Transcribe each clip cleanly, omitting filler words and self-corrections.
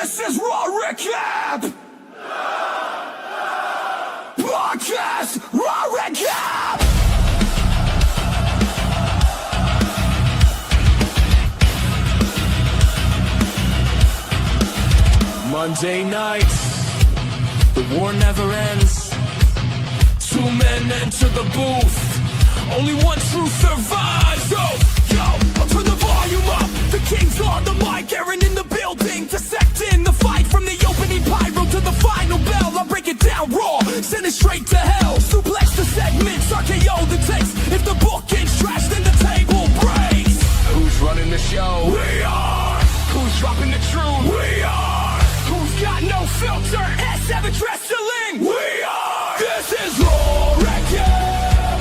This is Raw Recap! Podcast Raw Recap! Monday nights, the war never ends. Two men enter the booth, only one truth survives. Yo, I'll turn the volume up. The king's on the mic, Aaron in the building, dissecting the fight from the opening pyro to the final bell. I'll break it down raw, send it straight to hell. Suplex the segments, RKO the takes. If the book gets trashed, then the table breaks. Who's running the show? We are. Who's dropping the truth? We are. Who's got no filter? S7 Wrestling. We are. This is Raw Recap.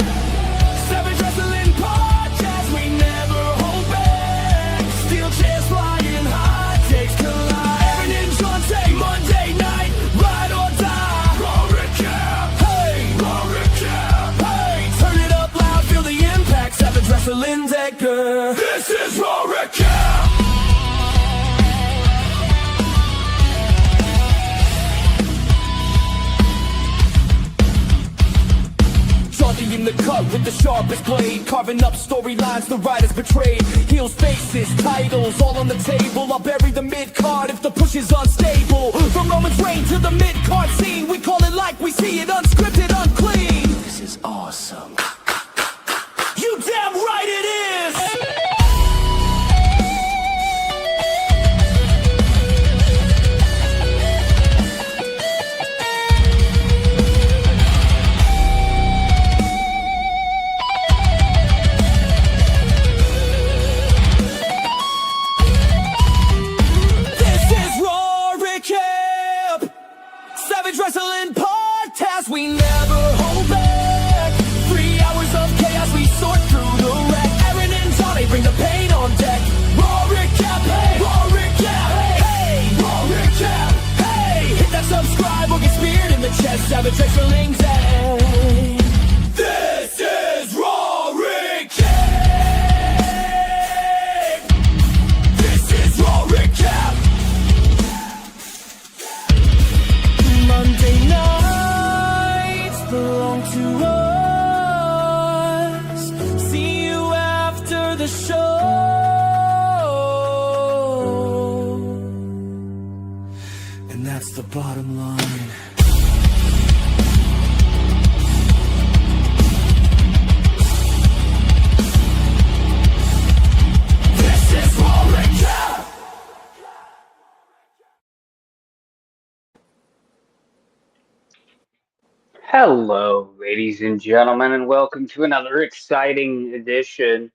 Savage Wrestling Podcast. We never hold back. Steel chairs flying, hot takes collide. Aaron and Jonte, Monday night, ride or die. Raw Recap. Hey, Raw Recap. Hey, turn it up loud, feel the impact. Savage Wrestling Decker. This is Raw Recap. In the cut with the sharpest blade, carving up storylines the writers betrayed. Heels, faces, titles, all on the table. I'll bury the mid-card if the push is unstable. From Roman's reign to the mid-card scene, we call it like we see it, unscripted, unclean. This is awesome. You damn right it is! Wrestling Podcast, we never hold back. 3 hours of chaos, we sort through the wreck. Aaron and Johnny bring the pain on deck. Raw Recap, hey, Raw Recap, hey, Raw Recap, hey. Hit that subscribe or get speared in the chest. Savage Wrestling Day. This is Raw Recap. This is Raw Recap. Monday nights belong to us. See you after the show. And that's the bottom line. This is Raw Recap. Hello, ladies and gentlemen, and welcome to another exciting edition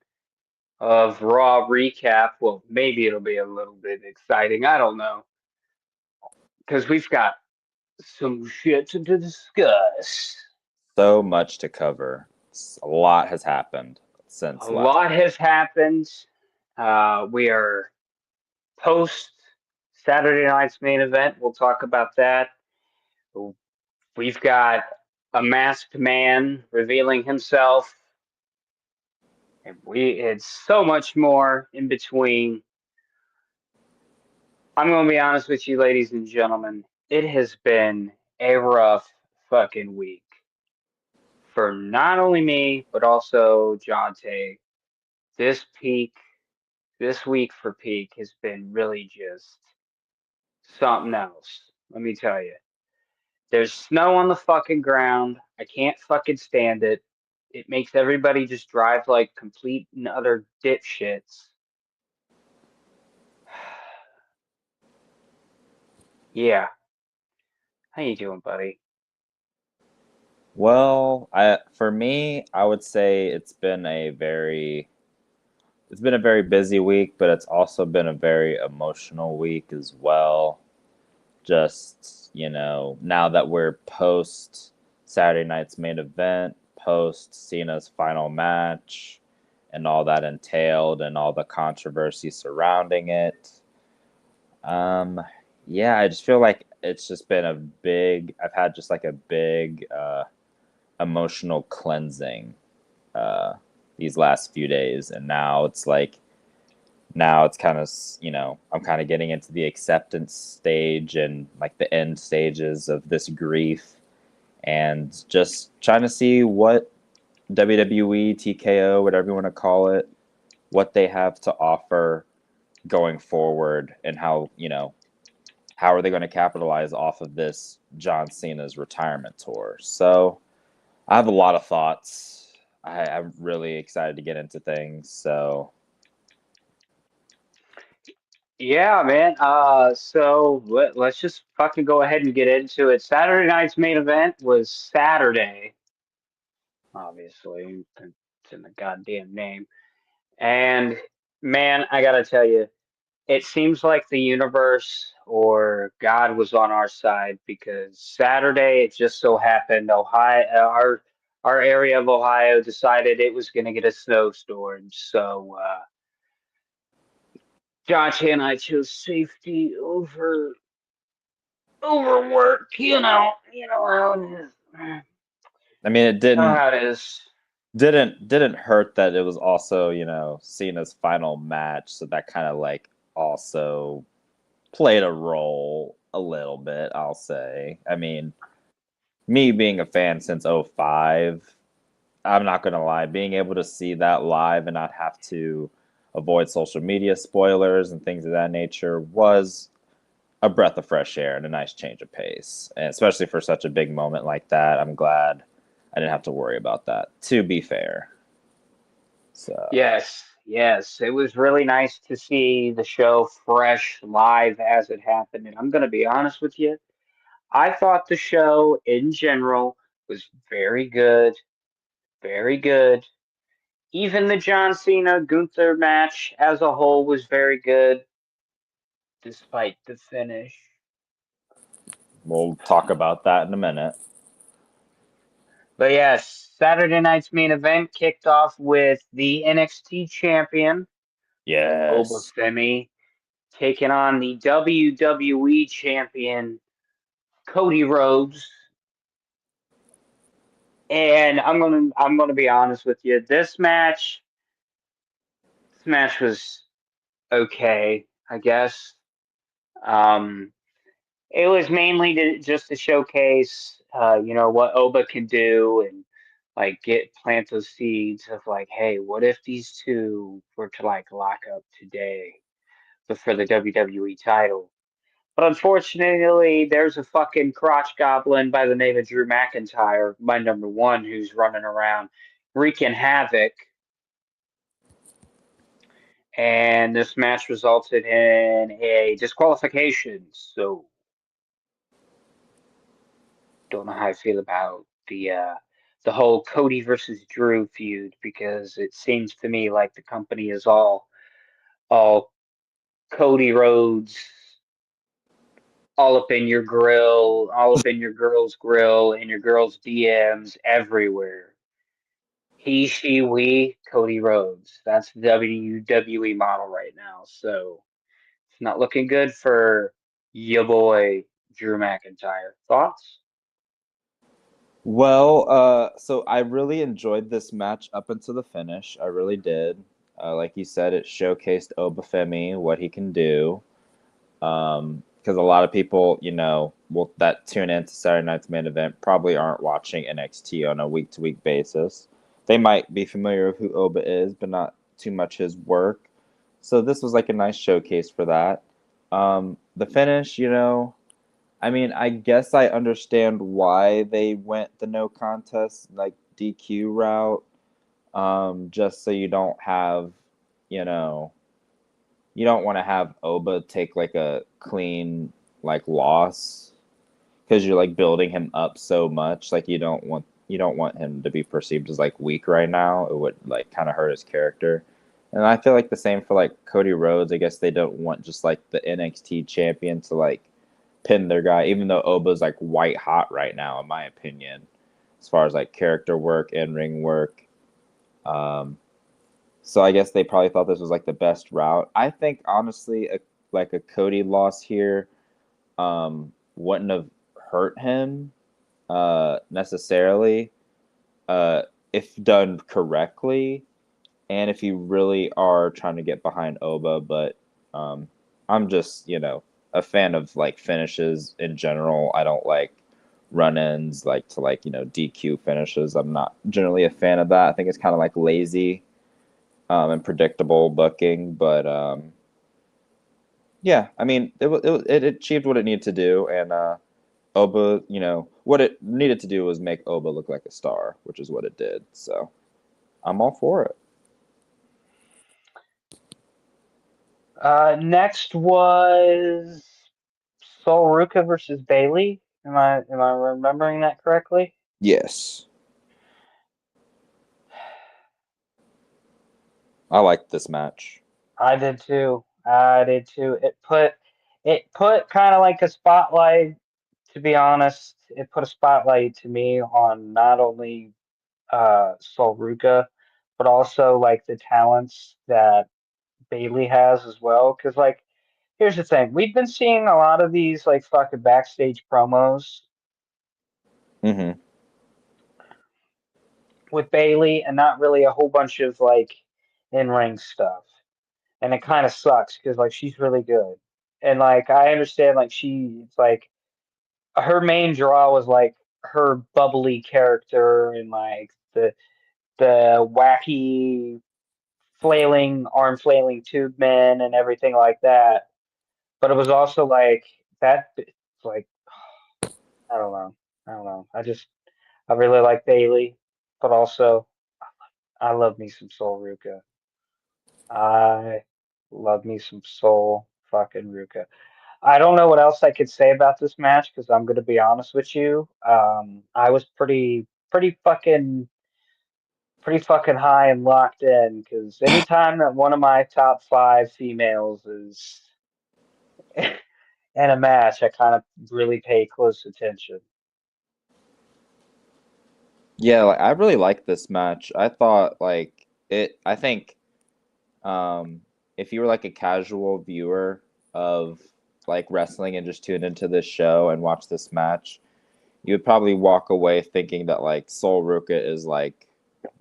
of Raw Recap. Well, maybe it'll be a little bit exciting. I don't know. Because we've got some shit to discuss. So much to cover. A lot has happened since A lot has happened. We are post Saturday night's main event. We'll talk about that. We've got a masked man revealing himself. And it's so much more in between. I'm going to be honest with you, ladies and gentlemen. It has been a rough fucking week. For not only me, but also Jonte. This week for Peak has been really just something else. Let me tell you. There's snow on the fucking ground. I can't fucking stand it. It makes everybody just drive like complete and utter dipshits. Yeah. How you doing, buddy? Well, for me, I would say it's been a very busy week, but it's also been a very emotional week as well. Just, now that we're post Saturday night's main event, post Cena's final match, and all that entailed, and all the controversy surrounding it. Yeah, I just feel like it's just been I've had just like a big emotional cleansing these last few days, and now it's like now it's kind of, I'm kind of getting into the acceptance stage and like the end stages of this grief, and just trying to see what WWE, TKO, whatever you want to call it, what they have to offer going forward, and how are they going to capitalize off of this John Cena's retirement tour. So I have a lot of thoughts. I'm really excited to get into things. So Yeah, man. So let's just fucking go ahead and get into it. Saturday night's main event was Saturday, obviously. It's in the goddamn name. And man, I gotta tell you, it seems like the universe or God was on our side because Saturday it just so happened our area of Ohio decided it was gonna get a snowstorm. So Josh and I chose safety over work, you know how it is. I mean, it You know how it is. didn't hurt that it was also Cena's final match, so that kind of like also played a role a little bit, I'll say. I mean, me being a fan since '05, I'm not gonna lie, being able to see that live and not have to avoid social media spoilers and things of that nature was a breath of fresh air and a nice change of pace. And especially for such a big moment like that, I'm glad I didn't have to worry about that, to be fair. So, Yes, yes. It was really nice to see the show fresh live as it happened. And I'm gonna be honest with you, I thought the show in general was very good, very good. Even the John Cena Gunther match as a whole was very good, despite the finish. we'll talk about that in a minute. But yes, Saturday night's main event kicked off with the NXT champion, Yes. Obafemi, taking on the WWE champion, Cody Rhodes. And I'm gonna be honest with you. This match was okay, I guess. Um, it was mainly just to showcase, what Oba can do and like plant those seeds of like, hey, what if these two were to like lock up today, but for the WWE title? But unfortunately, there's a fucking crotch goblin by the name of Drew McIntyre, my number one, who's running around wreaking havoc. And this match resulted in a disqualification. So don't know how I feel about the whole Cody versus Drew feud because it seems to me like the company is all Cody Rhodes, all up in your grill, all up in your girl's grill, in your girl's DMs, everywhere. He, she, we, Cody Rhodes. That's the WWE model right now. So it's not looking good for your boy Drew McIntyre. Thoughts? Well, so I really enjoyed this match up until the finish. I really did. Like you said, it showcased Obafemi, what he can do. Because a lot of people, that tune into Saturday night's main event probably aren't watching NXT on a week-to-week basis. They might be familiar with who Oba is, but not too much his work. So this was like a nice showcase for that. The finish, I mean, I guess I understand why they went the no contest, like DQ route, just so you don't have, you know, you don't want to have Oba take like a clean like loss because you're like building him up so much. Like you don't want him to be perceived as like weak right now. It would like kind of hurt his character. And I feel like the same for like Cody Rhodes. I guess they don't want just like the NXT champion to like pin their guy, even though Oba's like white hot right now, in my opinion, as far as like character work and ring work. Um, so I guess they probably thought this was like the best route. I think honestly, like a Cody loss here wouldn't have hurt him necessarily uh, if done correctly. and if you really are trying to get behind Oba, but I'm just, a fan of like finishes in general. I don't like run-ins like to like, DQ finishes. I'm not generally a fan of that. I think it's kind of like lazy and predictable booking, but yeah, I mean, it achieved what it needed to do, and Oba, what it needed to do was make Oba look like a star, which is what it did. So I'm all for it. Next was Sol Ruka versus Bailey. Am I remembering that correctly? Yes, I liked this match. I did too. I did too. It put kind of like a spotlight. To be honest, it put a spotlight to me on not only Sol Ruka, but also like the talents that Bailey has as well. Because like, here's the thing: we've been seeing a lot of these like fucking backstage promos Hmm. with Bailey, and not really a whole bunch of like in ring stuff. And it kind of sucks because like she's really good, and like I understand like she's like her main draw was like her bubbly character and like the wacky arm flailing tube men and everything like that. But it was also like that. Like I don't know. I don't know. I really like Bailey, but also I love me some Soul Ruka. I love me some Soul fucking Ruka. I don't know what else I could say about this match because I'm gonna be honest with you. I was pretty fucking high and locked in because anytime that one of my top five females is in a match, I kind of really pay close attention. Yeah, like, I really liked this match. I thought like it. I think um, if you were like a casual viewer of like wrestling and just tuned into this show and watch this match, you would probably walk away thinking that like Sol Ruka is like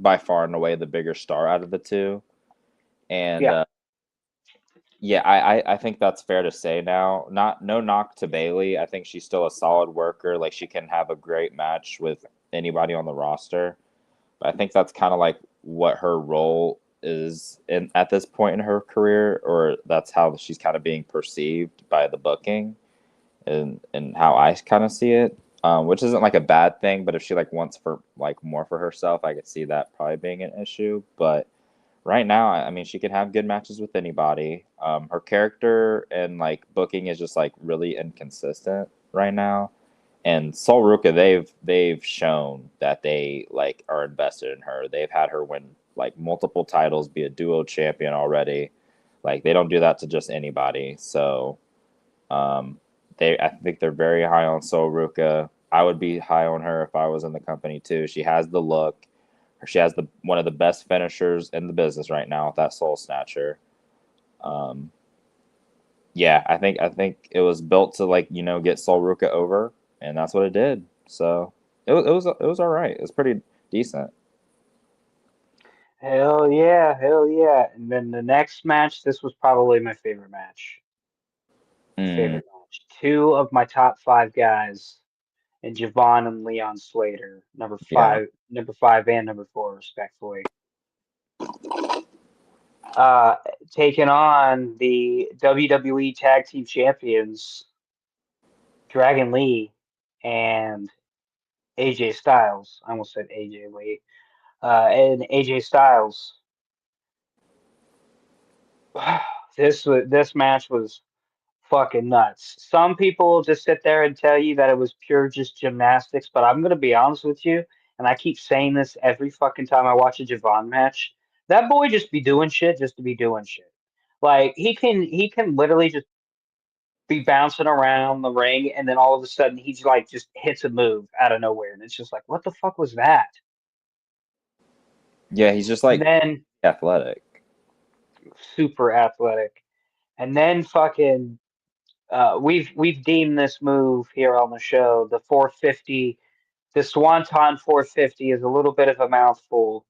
by far and away the bigger star out of the two. And Yeah, yeah, I think that's fair to say now. Not no knock to Bailey. I think she's still a solid worker. Like she can have a great match with anybody on the roster. But I think that's kind of like what her role is in at this point in her career, or that's how she's kind of being perceived by the booking, and how I kind of see it. Which isn't like a bad thing, but if she like wants for like more for herself, I could see that probably being an issue. But right now, I mean, she can have good matches with anybody. Her character and like booking is just like really inconsistent right now. And Sol Ruka, they've shown that they like are invested in her. They've had her win like multiple titles, be a duo champion already. Like they don't do that to just anybody. So um, I think they're very high on Sol Ruka. I would be high on her if I was in the company too. She has the look. She has the one of the best finishers in the business right now with that Soul Snatcher. Um, yeah, I think it was built to like get Sol Ruka over, and that's what it did. So it was all right. It was pretty decent. hell yeah. And then the next match, this was probably my favorite match. My Mm, favorite match. Two of my top five guys, and Javon and Leon Slater, yeah, number five and number four, respectfully. Uh, Taking on the WWE Tag Team Champions, Dragon Lee and AJ Styles. I almost said AJ Lee. And AJ Styles. This match was fucking nuts. Some people just sit there and tell you that it was pure just gymnastics, but I'm gonna be honest with you, and I keep saying this every fucking time I watch a Javon match. That boy just be doing shit just to be doing shit. Like he can literally just be bouncing around the ring, and then all of a sudden he's like just hits a move out of nowhere, and it's just like, what the fuck was that? yeah. He's just And like then athletic. super athletic, and then fucking we've deemed this move here on the show the 450. The Swanton 450 is a little bit of a mouthful,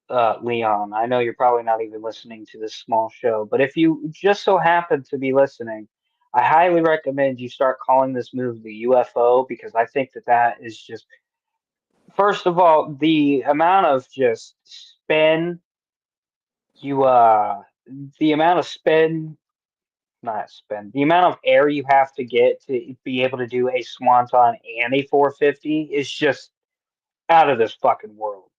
Leon, I know you're probably not even listening to this small show, but if you just so happen to be listening, I highly recommend you start calling this move the UFO because I think that that is just, first of all, the amount of just spin you the amount of spin not spin the amount of air you have to get to be able to do a swanton and a 450 is just out of this fucking world.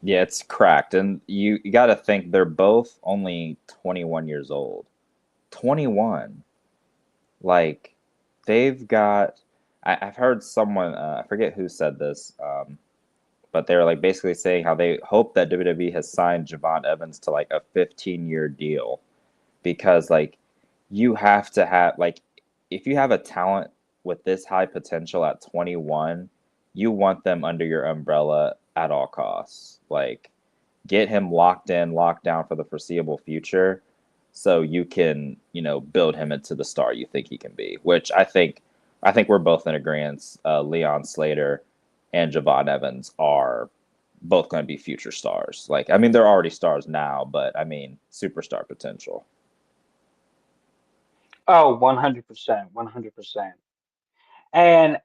Yeah, it's cracked, and you got to think they're both only 21 years old. 21, like they've got. I've heard someone, I forget who said this, but they were like basically saying how they hope that WWE has signed Javon Evans to like a 15-year deal because like you have to have like if you have a talent with this high potential at 21, you want them under your umbrella at all costs. Like get him locked in, locked down for the foreseeable future so you can, build him into the star you think he can be, which I think we're both in agreement. Leon Slater and Javon Evans are both going to be future stars. Like, I mean, they're already stars now, but I mean, superstar potential. Oh, 100%, 100%. And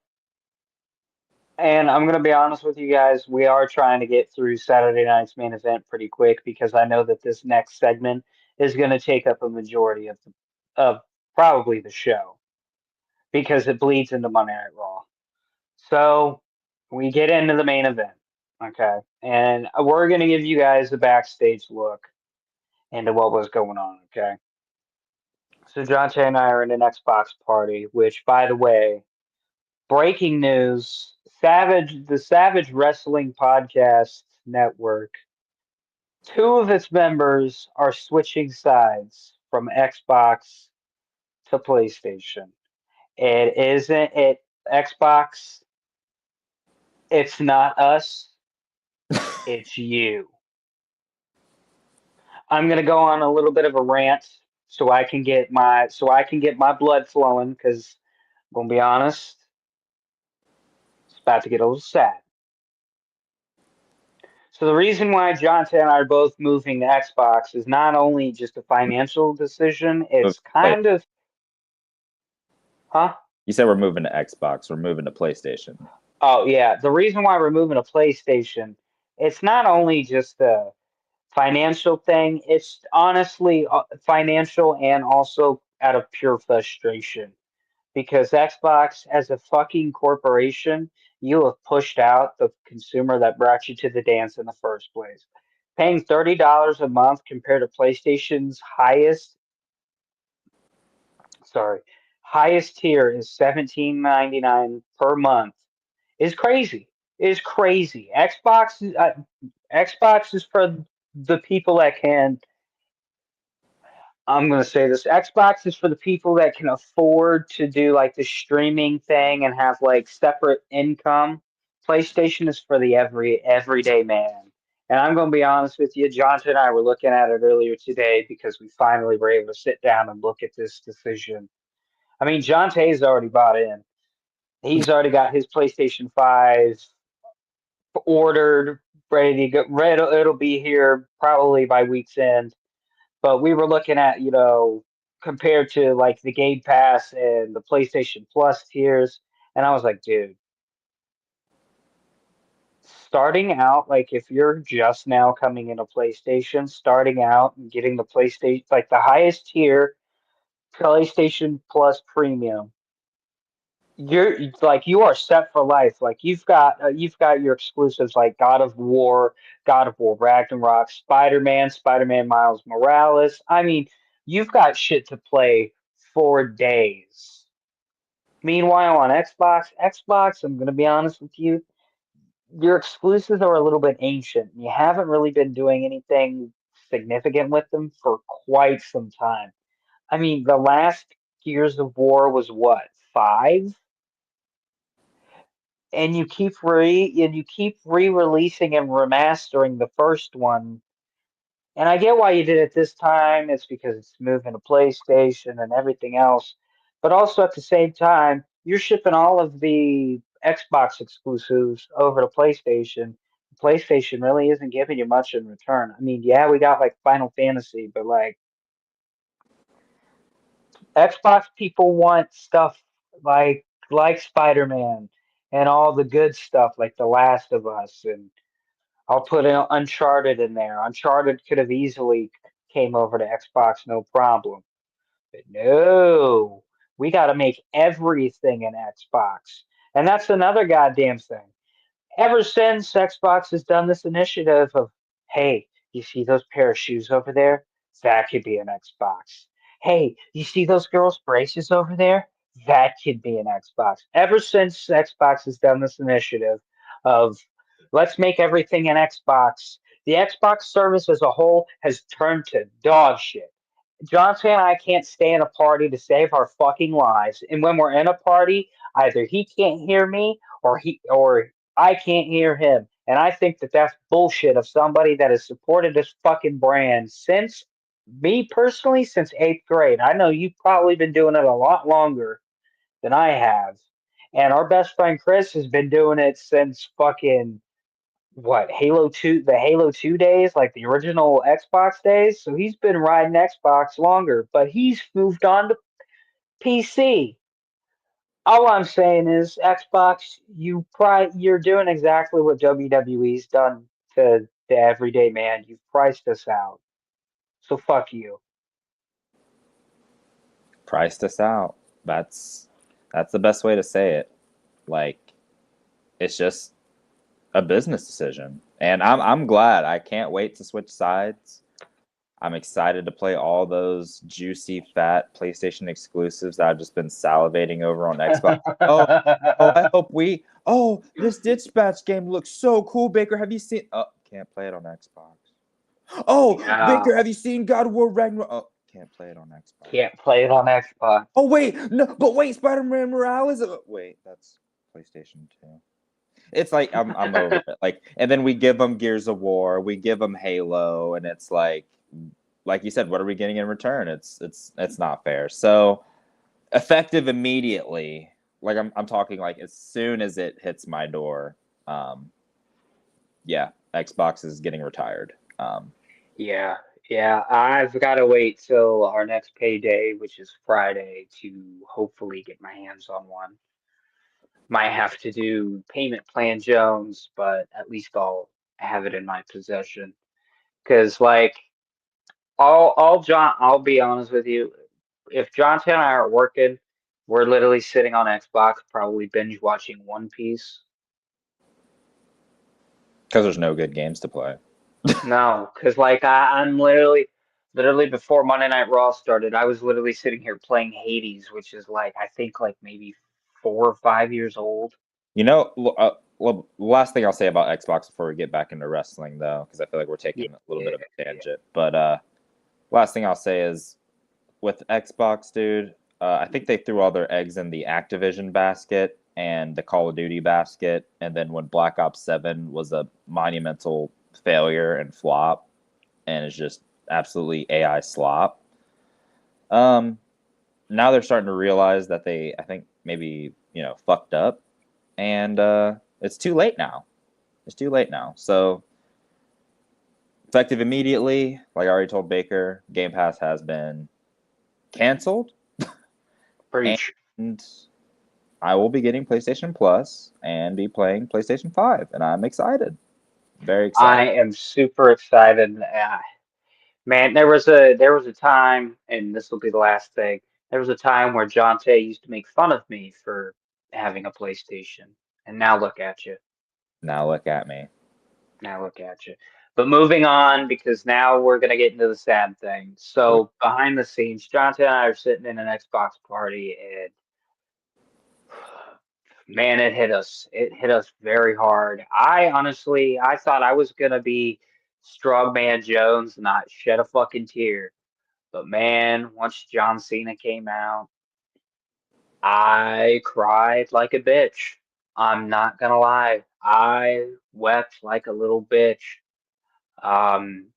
I'm gonna be honest with you guys, we are trying to get through Saturday night's main event pretty quick because I know that this next segment is gonna take up a majority of probably the show because it bleeds into Monday Night Raw. So we get into the main event, okay, and we're gonna give you guys a backstage look into what was going on, okay. So John Cena and I are in an Xbox party, which, by the way, breaking news: the Savage Wrestling Podcast Network, two of its members are switching sides from Xbox to PlayStation. It isn't it Xbox. It's not us. It's you. I'm gonna go on a little bit of a rant so I can get my blood flowing because I'm gonna be honest, it's about to get a little sad. So the reason why Jonte and I are both moving to Xbox is not only just a financial decision, it's Wait, kind of, huh? you said we're moving to Xbox, we're moving to PlayStation. Oh yeah, the reason why we're moving to PlayStation, it's not only just a financial thing, it's honestly financial and also out of pure frustration. Because Xbox, as a fucking corporation, you have pushed out the consumer that brought you to the dance in the first place. Paying $30 a month compared to PlayStation's sorry, highest tier is 17.99 per month is crazy. Is crazy. Xbox is for the people that can. I'm gonna say this. Xbox is for the people that can afford to do like the streaming thing and have like separate income. PlayStation is for the everyday man. And I'm gonna be honest with you, Johnson and I were looking at it earlier today because we finally were able to sit down and look at this decision. I mean, John Tay's already bought in. He's already got his PlayStation 5 ordered, ready to go. It'll be here probably by week's end. But we were looking at, compared to like the Game Pass and the PlayStation Plus tiers, and I was like, dude, starting out, like if you're just now coming into PlayStation, starting out and getting the PlayStation, like the highest tier, PlayStation Plus Premium, you're like you are set for life. Like you've got your exclusives like God of War Ragnarok, Spider-Man Miles Morales. I mean, you've got shit to play for days. Meanwhile, on Xbox, I'm gonna be honest with you, your exclusives are a little bit ancient. You haven't really been doing anything significant with them for quite some time. I mean, the last Gears of War was what, five? And you keep re-releasing and remastering the first one. And I get why you did it this time. It's because it's moving to PlayStation and everything else. But also at the same time, you're shipping all of the Xbox exclusives over to PlayStation. PlayStation really isn't giving you much in return. I mean, yeah, we got like Final Fantasy, but like Xbox people want stuff like Spider-Man and all the good stuff like The Last of Us, and I'll put Uncharted in there. Uncharted could have easily came over to Xbox, no problem. But no, we got to make everything an Xbox. And that's another goddamn thing. Ever since Xbox has done this initiative of, hey, you see those pair of shoes over there? That could be an Xbox. Hey, you see those girls' braces over there? That could be an Xbox. Ever since Xbox has done this initiative of, let's make everything an Xbox, the Xbox service as a whole has turned to dog shit. Johnson and I can't stay in a party to save our fucking lives. And when we're in a party, either he can't hear me or I can't hear him. And I think that that's bullshit of somebody that has supported this fucking brand since me personally since 8th grade. I know you've probably been doing it a lot longer than I have. And our best friend Chris has been doing it since fucking what Halo 2, the Halo 2 days, like the original Xbox days. So he's been riding Xbox longer, but he's moved on to PC. All I'm saying is Xbox, you're doing exactly what WWE's done to the everyday man. You've priced us out. So fuck you. Priced us out. That's the best way to say it. Like, it's just a business decision. And I'm glad. I can't wait to switch sides. I'm excited to play all those juicy, fat PlayStation exclusives that I've just been salivating over on Xbox. Oh, I hope we. Oh, this Dispatch game looks so cool, Baker. Have you seen? Oh, can't play it on Xbox. Oh, Yeah. Baker, have you seen God of War Ragnarok? Oh, can't play it on Xbox. Can't play it on Xbox. Oh wait, no, but wait, Spider-Man Morales. Wait, that's PlayStation 2. It's like I'm over it. Like, and then we give them Gears of War, we give them Halo, and it's like you said, what are we getting in return? It's not fair. So effective immediately. Like I'm talking like as soon as it hits my door. Yeah, Xbox is getting retired. Yeah. Yeah. I've got to wait till our next payday, which is Friday, to hopefully get my hands on one. Might have to do payment plan Jones, but at least I'll have it in my possession. Because like all John, I'll be honest with you. If Jonathan and I are working, we're literally sitting on Xbox, probably binge watching One Piece. Because there's no good games to play. No, because like I'm literally before Monday Night Raw started, I was literally sitting here playing Hades, which is like I think like maybe 4 or 5 years old. You know, well, last thing I'll say about Xbox before we get back into wrestling, though, because I feel like we're Yeah, taking a little bit of a yeah. tangent. But last thing I'll say is with Xbox, dude, I think they threw all their eggs in the Activision basket and the Call of Duty basket. And then when Black Ops 7 was a monumental failure and flop, and it's just absolutely AI slop, now they're starting to realize that they, I think, maybe, fucked up. And it's too late now. It's too late now. So effective immediately, like I already told Baker, Game Pass has been canceled. Preach. And I will be getting PlayStation Plus and be playing PlayStation 5. And I'm excited. Very excited. I am super excited. Man, there was a time, and this will be the last thing. There was a time where Jonte used to make fun of me for having a PlayStation, and now look at you. Now look at me. Now look at you. But moving on, because now we're gonna get into the sad thing. So behind the scenes, Jonte and I are sitting in an Xbox party, and man, it hit us. It hit us very hard. I thought I was gonna be Strongman Jones, not shed a fucking tear. But man, once John Cena came out, I cried like a bitch. I'm not gonna lie. I wept like a little bitch. Um,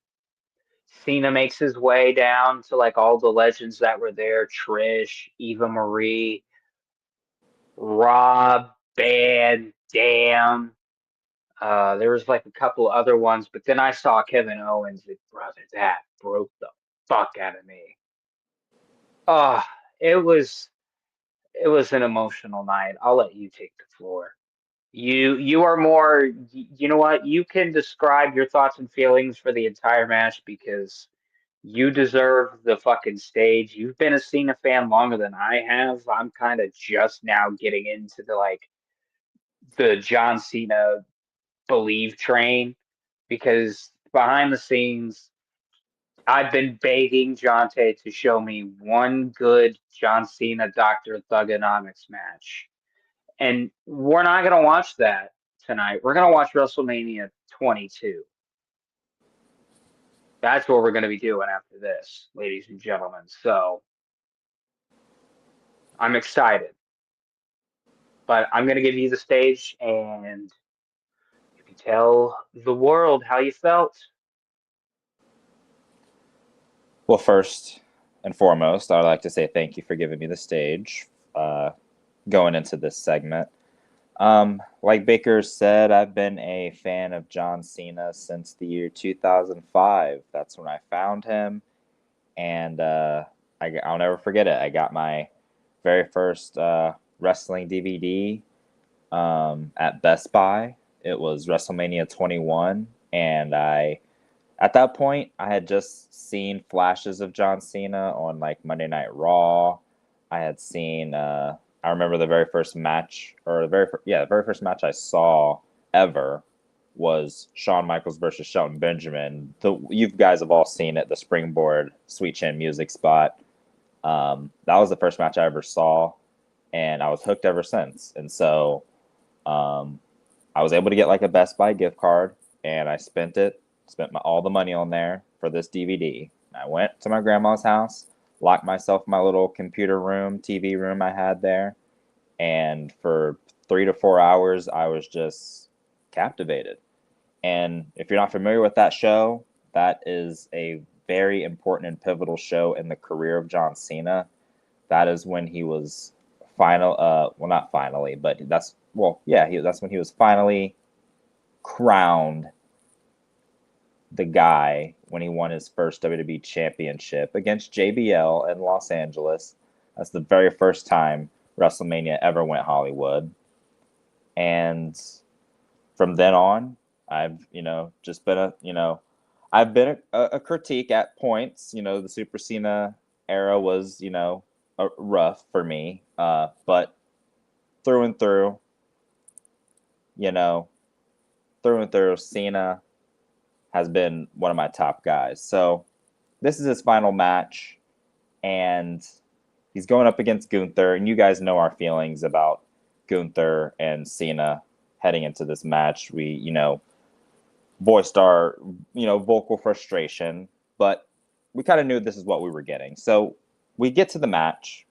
Cena makes his way down to like all the legends that were there: Trish, Eva Marie, Rob, Van Dam. There was like a couple other ones, but then I saw Kevin Owens, and brother, that broke the fuck out of me. Oh, it was it was an emotional night. I'll let you take the floor. You are more, you know what? You can describe your thoughts and feelings for the entire match because you deserve the fucking stage. You've been a Cena fan longer than I have. I'm kind of just now getting into the John Cena believe train because behind the scenes, I've been begging Jonte to show me one good John Cena Dr. Thugonomics match. And we're not going to watch that tonight. We're going to watch WrestleMania 22. That's what we're going to be doing after this, ladies and gentlemen. So I'm excited. But I'm going to give you the stage and you can tell the world how you felt. Well, first and foremost, I'd like to say thank you for giving me the stage going into this segment. Like Baker said, I've been a fan of John Cena since the year 2005. That's when I found him, and I'll never forget it. I got my very first wrestling DVD at Best Buy. It was WrestleMania 21, and at that point, I had just seen flashes of John Cena on like Monday Night Raw. I had seen. I remember the very first match, or the very first match I saw ever was Shawn Michaels versus Shelton Benjamin. You guys have all seen it, the Springboard Sweet Chin music spot. That was the first match I ever saw, and I was hooked ever since. And so, I was able to get like a Best Buy gift card, and I spent all the money on there for this DVD. I went to my grandma's house, locked myself in my little computer room, TV room I had there, and for 3 to 4 hours, I was just captivated. And if you're not familiar with that show, that is a very important and pivotal show in the career of John Cena. That is when he was not finally, but that's when he was finally crowned the guy when he won his first WWE championship against JBL in Los Angeles. That's the very first time WrestleMania ever went Hollywood. And from then on, I've, just been I've been a critique at points. The Super Cena era was, rough for me. But through and through, Cena has been one of my top guys. So this is his final match, and he's going up against Gunther, and you guys know our feelings about Gunther and Cena heading into this match. We, voiced our, vocal frustration, but we kind of knew this is what we were getting. So we get to the match,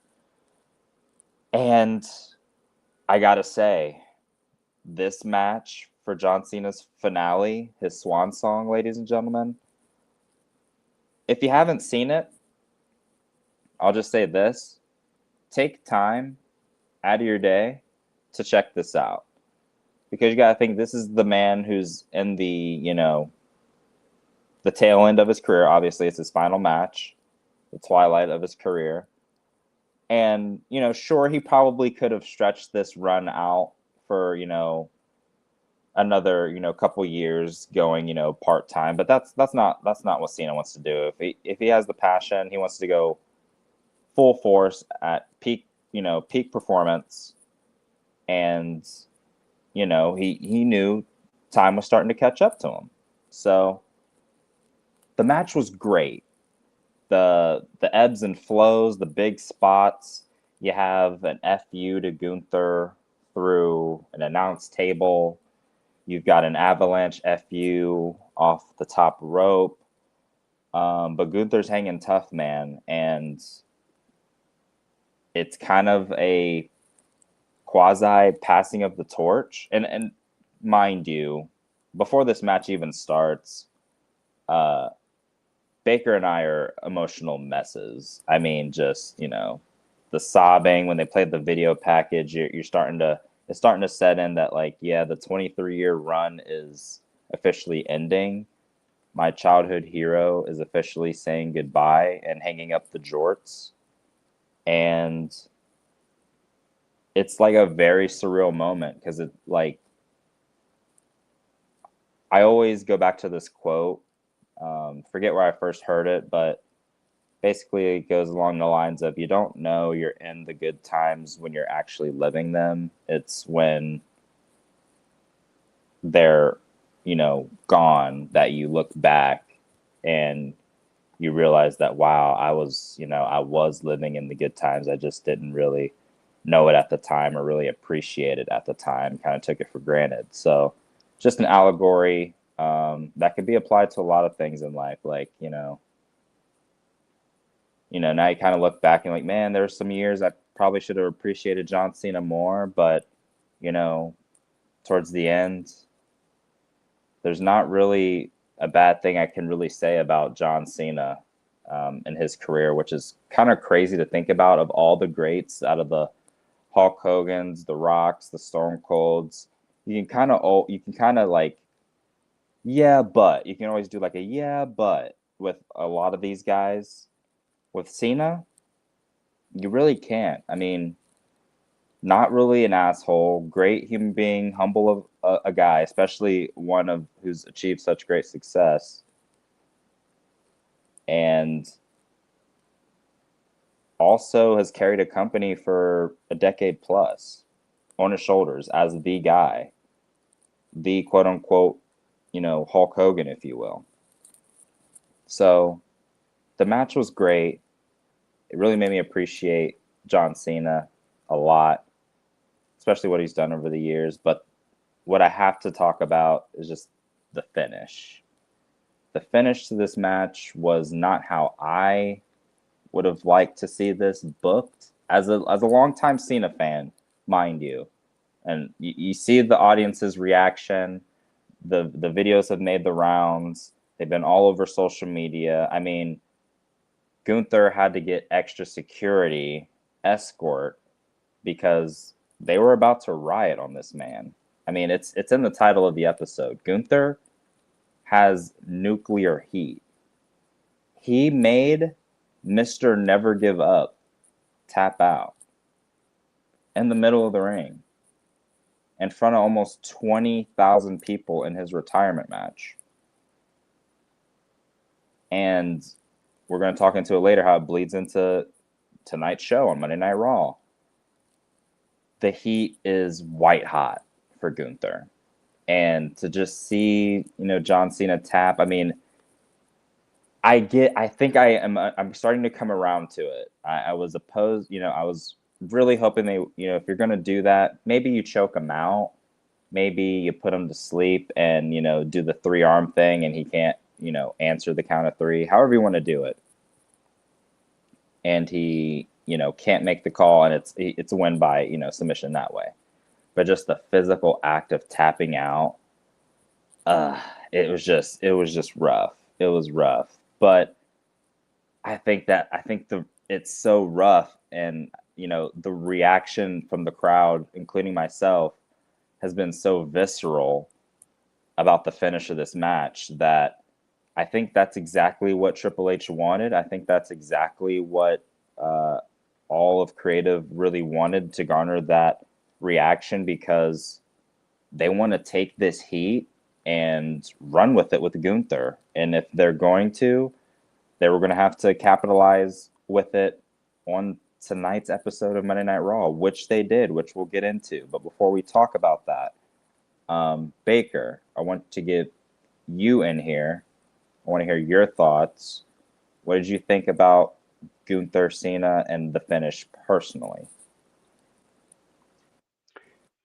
and I gotta say, this match for John Cena's finale, his swan song, ladies and gentlemen, if you haven't seen it, I'll just say this. Take time out of your day to check this out. Because you got to think this is the man who's in the tail end of his career. Obviously, it's his final match, the twilight of his career. And, sure, he probably could have stretched this run out for, another, couple years going, part-time. But that's not what Cena wants to do. If he has the passion, he wants to go full force at peak performance. And he knew time was starting to catch up to him. So the match was great. The ebbs and flows, the big spots. You have an FU to Gunther through an announce table. You've got an avalanche FU off the top rope. But Gunther's hanging tough, man. And it's kind of a quasi passing of the torch. And mind you, before this match even starts, Baker and I are emotional messes. I mean, just, the sobbing when they played the video package, you're starting to it's starting to set in that, like, yeah, the 23-year run is officially ending. My childhood hero is officially saying goodbye and hanging up the jorts. And it's like a very surreal moment because it, like, I always go back to this quote. Forget where I first heard it, but basically it goes along the lines of, you don't know you're in the good times when you're actually living them. It's when they're, gone, that you look back and you realize that, wow, I was living in the good times. I just didn't really know it at the time or really appreciate it at the time, kind of took it for granted. So just an allegory that could be applied to a lot of things in life. Like, now you kind of look back and like, man, there's some years I probably should have appreciated John Cena more, but, towards the end, there's not really a bad thing I can really say about John Cena in his career, which is kind of crazy to think about. Of all the greats, out of the Hulk Hogan's, the Rocks, the Stone Colds, you can kind of like, yeah, but you can always do like a yeah, but with a lot of these guys. With Cena, you really can't. I mean, not really an asshole, great human being, humble of a guy, especially one of who's achieved such great success, and also has carried a company for a decade plus on his shoulders as the guy, the quote unquote, Hulk Hogan, if you will. So the match was great. It really made me appreciate John Cena a lot, especially what he's done over the years. But what I have to talk about is just the finish. The finish to this match was not how I would have liked to see this booked. As a longtime Cena fan, mind you, and you see the audience's reaction. The videos have made the rounds. They've been all over social media. I mean, Gunther had to get extra security escort because they were about to riot on this man. I mean, it's in the title of the episode. Gunther has nuclear heat. He made Mr. Never Give Up tap out in the middle of the ring in front of almost 20,000 people in his retirement match. And we're going to talk into it later how it bleeds into tonight's show on Monday Night Raw. The heat is white hot for Gunther. And to just see, John Cena tap, I mean, I'm starting to come around to it. I was opposed, I was really hoping they, if you're going to do that, maybe you choke him out. Maybe you put him to sleep and, do the 3-arm thing and he can't, answer the count of 3, however you want to do it. And he, can't make the call and it's a win by, submission that way. But just the physical act of tapping out, it was just rough. It was rough. But I think it's so rough, and the reaction from the crowd, including myself, has been so visceral about the finish of this match that I think that's exactly what Triple H wanted. I think that's exactly what all of creative really wanted to garner that reaction, because they want to take this heat and run with it with Gunther. And if they're going to, they were going to have to capitalize with it on tonight's episode of Monday Night Raw, which they did, which we'll get into. But before we talk about that, Baker, I want to get you in here. I want to hear your thoughts. What did you think about Gunther, Cena, and the finish personally?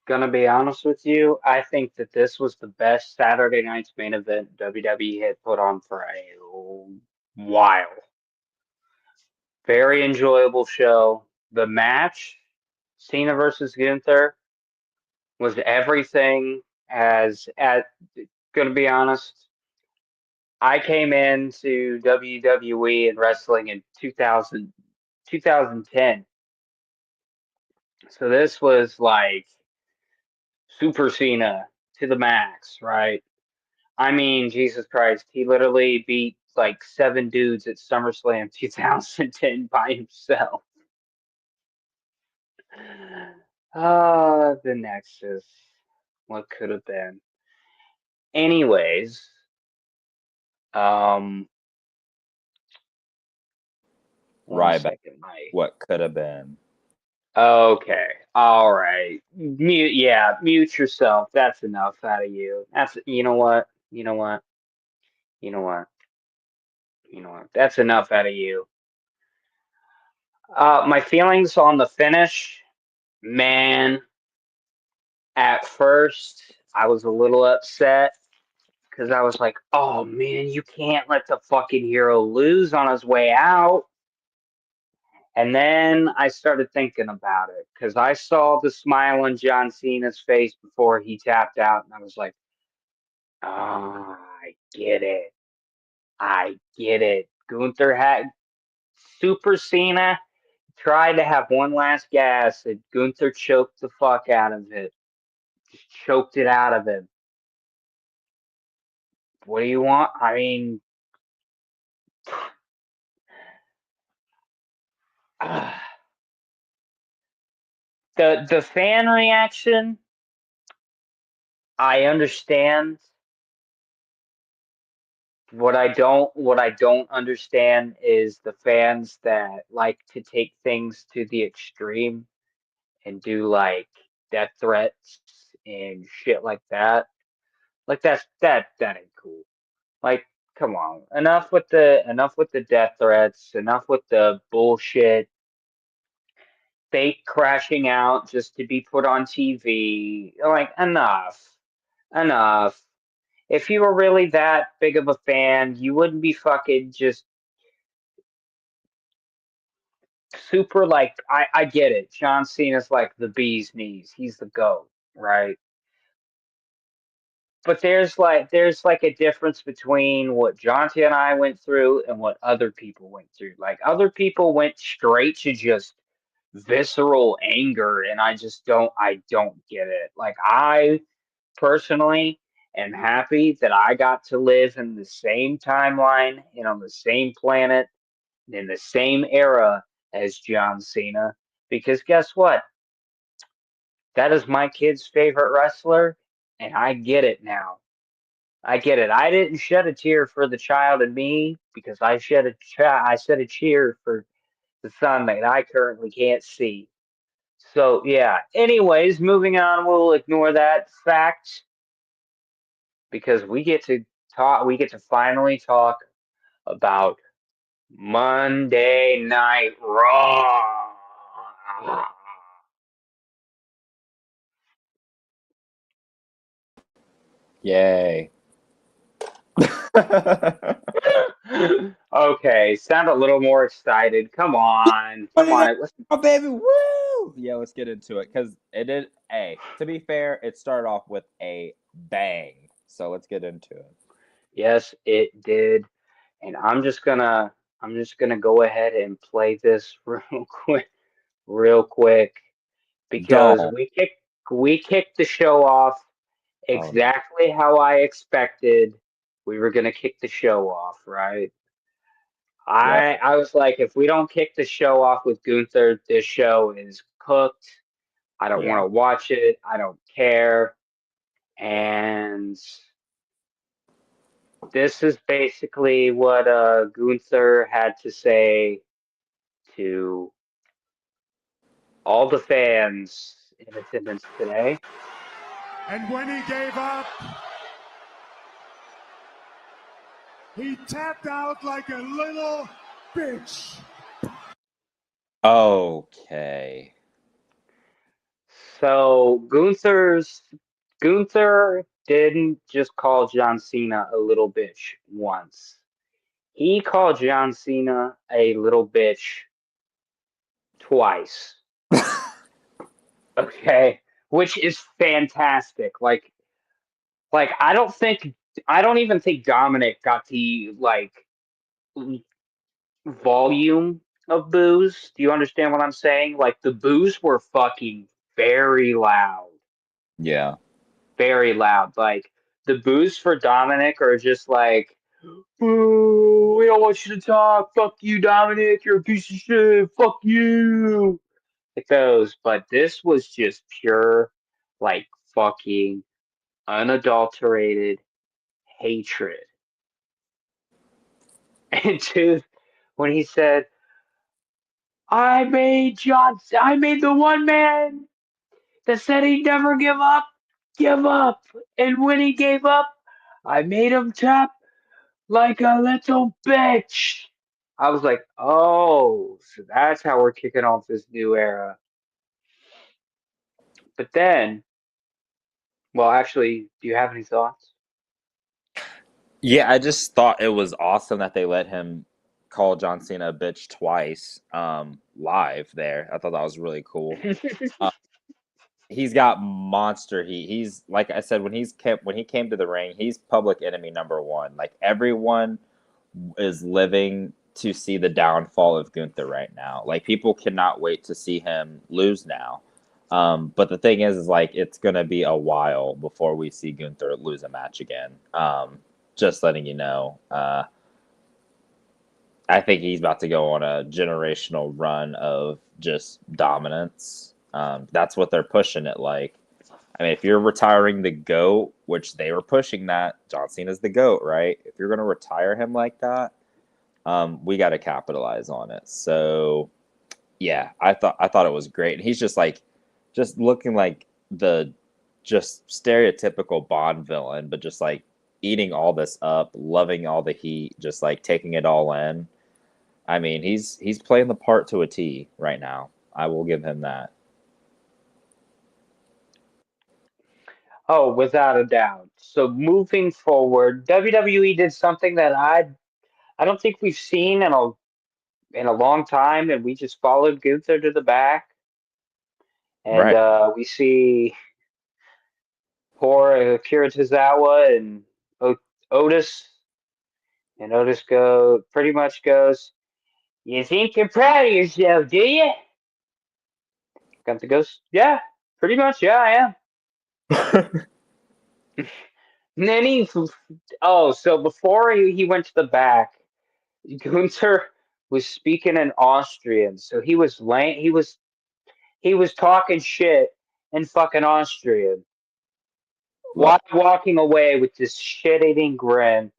Gonna be honest with you, I think that this was the best Saturday night's main event WWE had put on for a while. Very enjoyable show. The match, Cena versus Gunther, was everything gonna be honest, I came into WWE and wrestling in 2010. So this was like Super Cena to the max, right? I mean, Jesus Christ, he literally beat like 7 dudes at SummerSlam 2010 by himself. The Nexus. What could have been? Anyways, um, one Ryback. second, What could have been. okay, all right. Mute yourself. That's enough out of you. That's you know what? You know what? You know what? You know what? That's enough out of you. My feelings on the finish, man. At first, I was a little upset because I was like, "Oh man, you can't let the fucking hero lose on his way out." And then I started thinking about it because I saw the smile on John Cena's face before he tapped out, and I was like, "Ah, I get it. I get it." Gunther had Super Cena tried to have one last gas, and Gunther choked the fuck out of it. Just choked it out of him. What do you want? I mean, the fan reaction, I understand. What I don't understand is the fans that like to take things to the extreme and do like death threats and shit like that. Like that ain't cool. Like, come on. Enough with the death threats, enough with the bullshit, fake crashing out just to be put on TV. Like, enough. Enough. If you were really that big of a fan, you wouldn't be fucking just super like I get it. John Cena's like the bee's knees. He's the GOAT, right? But there's like a difference between what Jonty and I went through and what other people went through. Like other people went straight to just visceral anger, and I don't get it. Like I personally am happy that I got to live in the same timeline and on the same planet in the same era as John Cena. Because guess what? That is my kid's favorite wrestler, and I get it now. I get it. I didn't shed a tear for the child in me because I shed a cheer for the son that I currently can't see. So yeah. Anyways, moving on. We'll ignore that fact because we get to talk. We get to finally talk about Monday Night Raw. Yay. Okay, sound a little more excited. Come on, come Monday Night on. Raw, baby. Woo! Yeah, let's get into it. Because it did, to be fair, it started off with a bang. So let's get into it. Yes, it did, and I'm just gonna go ahead and play this real quick, because Don't. we kicked the show off Oh, no. exactly how I expected we were gonna kick the show off, right? Yep. I was like, if we don't kick the show off with Gunther, this show is cooked. I don't want Yeah. to watch it. I don't care. And this is basically what Gunther had to say to all the fans in attendance today. And when he gave up, he tapped out like a little bitch. Okay. So Gunther didn't just call John Cena a little bitch once. He called John Cena a little bitch twice. Okay, which is fantastic. Like I don't even think Dominic got the like volume of booze. Do you understand what I'm saying? Like the boos were fucking very loud. Yeah. very loud. Like the boos for Dominic are just like, "Boo, we don't want you to talk. Fuck you, Dominic. You're a piece of shit. Fuck you." Like those. But this was just pure, like fucking unadulterated hatred. And dude, when he said, I made the one man that said he'd never give up. And when he gave up, I made him tap like a little bitch. I was like, oh, so that's how we're kicking off this new era. But then, well, actually, do you have any thoughts? Yeah, I just thought it was awesome that they let him call John Cena a bitch twice live there. I thought that was really cool. Uh, he's got monster heat. He's like I said when he came to the ring, he's public enemy number one. Like everyone is living to see the downfall of Gunther right now. Like people cannot wait to see him lose now. But the thing is like it's gonna be a while before we see Gunther lose a match again. Just letting you know. I think he's about to go on a generational run of just dominance. That's what they're pushing it like. I mean, if you're retiring the GOAT, which they were pushing that, John Cena's the GOAT, right? If you're going to retire him like that, we got to capitalize on it. So, yeah, I thought it was great. And he's just like, just looking like the just stereotypical Bond villain, but just like eating all this up, loving all the heat, just like taking it all in. I mean, he's playing the part to a T right now. I will give him that. Oh, without a doubt. So moving forward, WWE did something that I don't think we've seen in a long time, and we just followed Gunther to the back, and Right. we see poor Akira Tozawa and Otis, and Otis pretty much goes, "You think you're proud of yourself, do you?" Gunther goes, "Yeah, pretty much, yeah, I am." And then so before he went to the back, Gunther was speaking in Austrian, so he was talking shit in fucking Austrian. Love. Walking away with this shit-eating grin.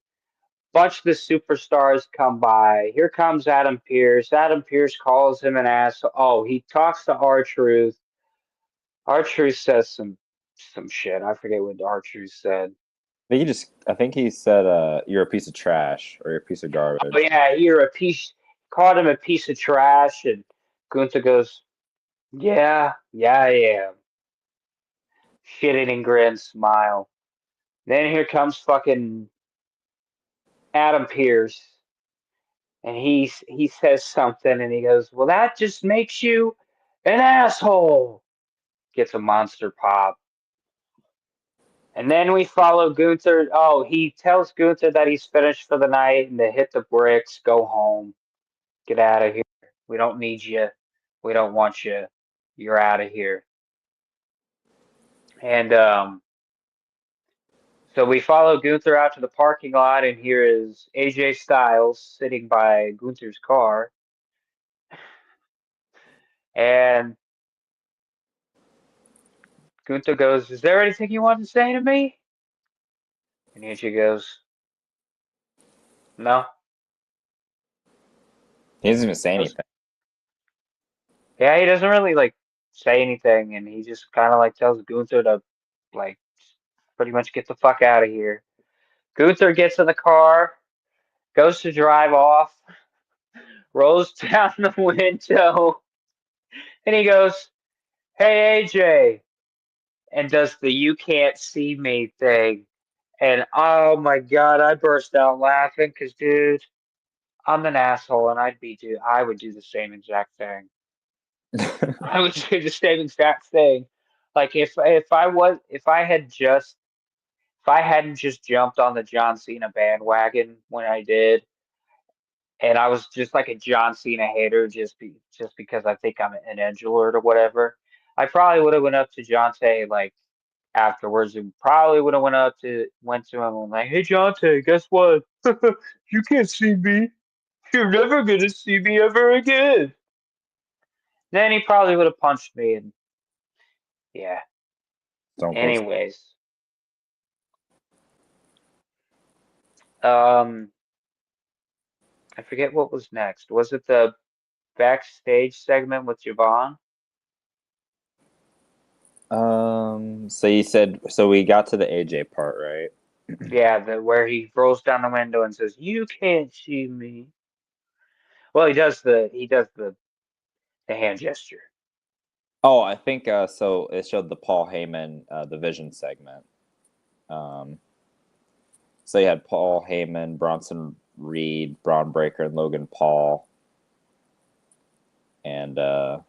Bunch of the superstars come by. Here comes Adam Pearce. Adam Pearce calls him an asshole. Oh, he talks to R-Truth. R-Truth says some shit. I forget what R-Truth said. I think he said you're a piece of trash or you're a piece of Oh garbage. yeah, you're a piece. Called him a piece of trash, and Gunther goes, "Yeah, yeah, I am." Shit-eating grin, smile. Then here comes fucking Adam Pearce, and he says something, and he goes, "Well, that just makes you an asshole." Gets a monster pop, and then we follow Gunther. Oh, he tells Gunther that he's finished for the night and to hit the bricks, go home, get out of here. We don't need you. We don't want you. You're out of here. And so we follow Gunther out to the parking lot, and here is AJ Styles sitting by Gunther's car. And Gunther goes, "Is there anything you want to say to me?" And AJ goes, "No." He doesn't even say Goes, anything. yeah, he doesn't really like say anything, and he just kind of like tells Gunther to like pretty much get the fuck out of here. Gunther gets in the car, goes to drive off, rolls down the window, and he goes, "Hey AJ," and does the "you can't see me" thing. And oh my god, I burst out laughing because, dude, I'm an asshole, and I would do the same exact thing. I would do the same exact thing. Like if I hadn't just jumped on the John Cena bandwagon when I did, and I was just like a John Cena hater just because I think I'm an edgelord or whatever, I probably would have went up to John like afterwards and probably would have went to him and like, hey Jonte, guess what? You can't see me. You're never gonna see me ever again. Then he probably would have punched me and yeah. Stone Cold. Anyways. I forget what was next. Was it the backstage segment with Javon? So you said, so we got to the AJ part, right? Yeah, where he rolls down the window and says, "You can't see me." Well, he does the hand gesture. Oh, I think so. It showed the Paul Heyman the Vision segment. So you had Paul Heyman, Bronson Reed, Braun Breaker, and Logan Paul, and I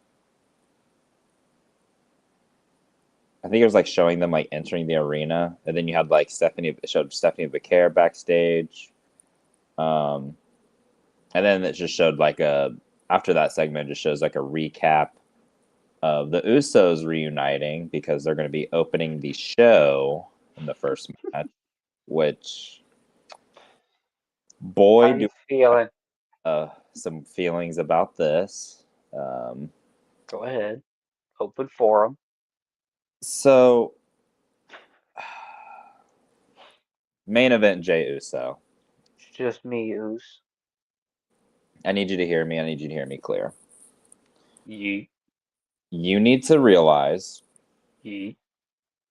think it was like showing them like entering the arena, and then you had like It showed Stephanie Becerra backstage, and then it just showed like after that segment, it just shows like a recap of the Usos reuniting because they're going to be opening the show in the first match, which boy How you feeling? some feelings about this. Go ahead. Open forum. So main event Jey Uso. It's just me, Oos. I need you to hear me. I need you to hear me clear. Yeet. You need to realize Yeet.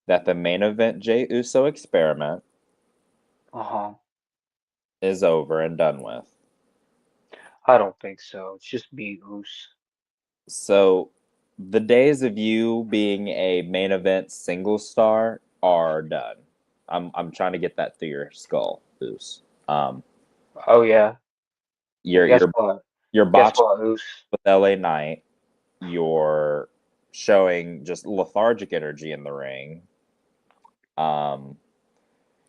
that the main event Jey Uso experiment Uh-huh. is over and done with. I don't think so. It's just me, Oos. So the days of you being a main event single star are done. I'm trying to get that through your skull, Oos. Oh yeah. You're Guess you're what? you're Guess botching what, Oos? with LA Knight. You're showing just lethargic energy in the ring.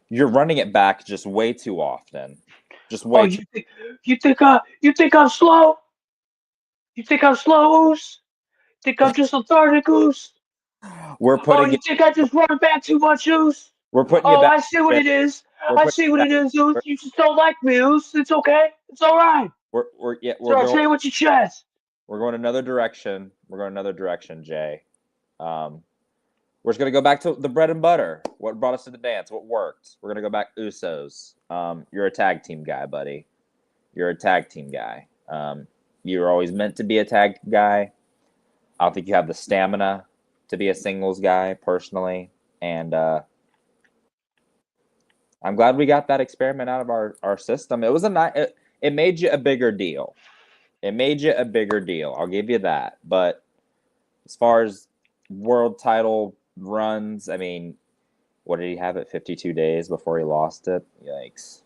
You're running it back just way too often. Just Oh, way too. you think I'm slow? You think I'm slow, Oos? Think I'm just lethargic, Oos? We're Oh, putting you you. think I just run back too much, Oos? We're putting you Oh, back. I see what it is. We're I putting see you what back. it is, Oos. You just don't like me, Oos. It's okay. It's all right. We're So I'll going. say what your chest. We're going another direction. We're going another direction, Jay. We're just gonna go back to the bread and butter. What brought us to the dance? What worked? We're gonna go back Usos. You're a tag team guy, buddy. You're a tag team guy. You're always meant to be a tag guy. I don't think you have the stamina to be a singles guy, personally. And I'm glad we got that experiment out of our system. It was it made you a bigger deal. It made you a bigger deal. I'll give you that. But as far as world title runs, I mean, what did he have it 52 days before he lost it? Yikes.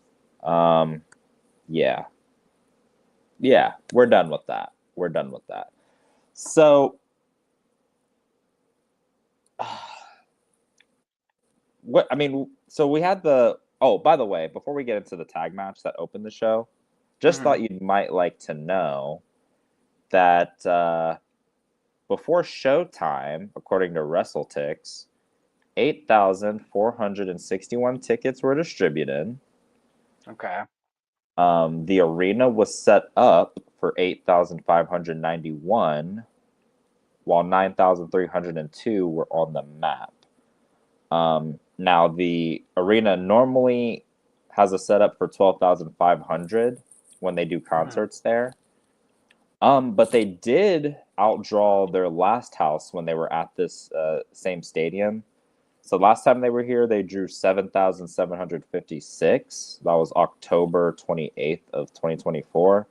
Yeah. Yeah, we're done with that. We're done with that. So what I mean, so we had the oh, by the way, before we get into the tag match that opened the show, just thought you might like to know that before showtime, according to WrestleTix, 8,461 tickets were distributed. Okay. The arena was set up for 8,591, while 9,302 were on the map. Now, the arena normally has a setup for 12,500 when they do concerts there. But they did outdraw their last house when they were at this same stadium. So last time they were here, they drew 7,756. That was October 28th of 2024.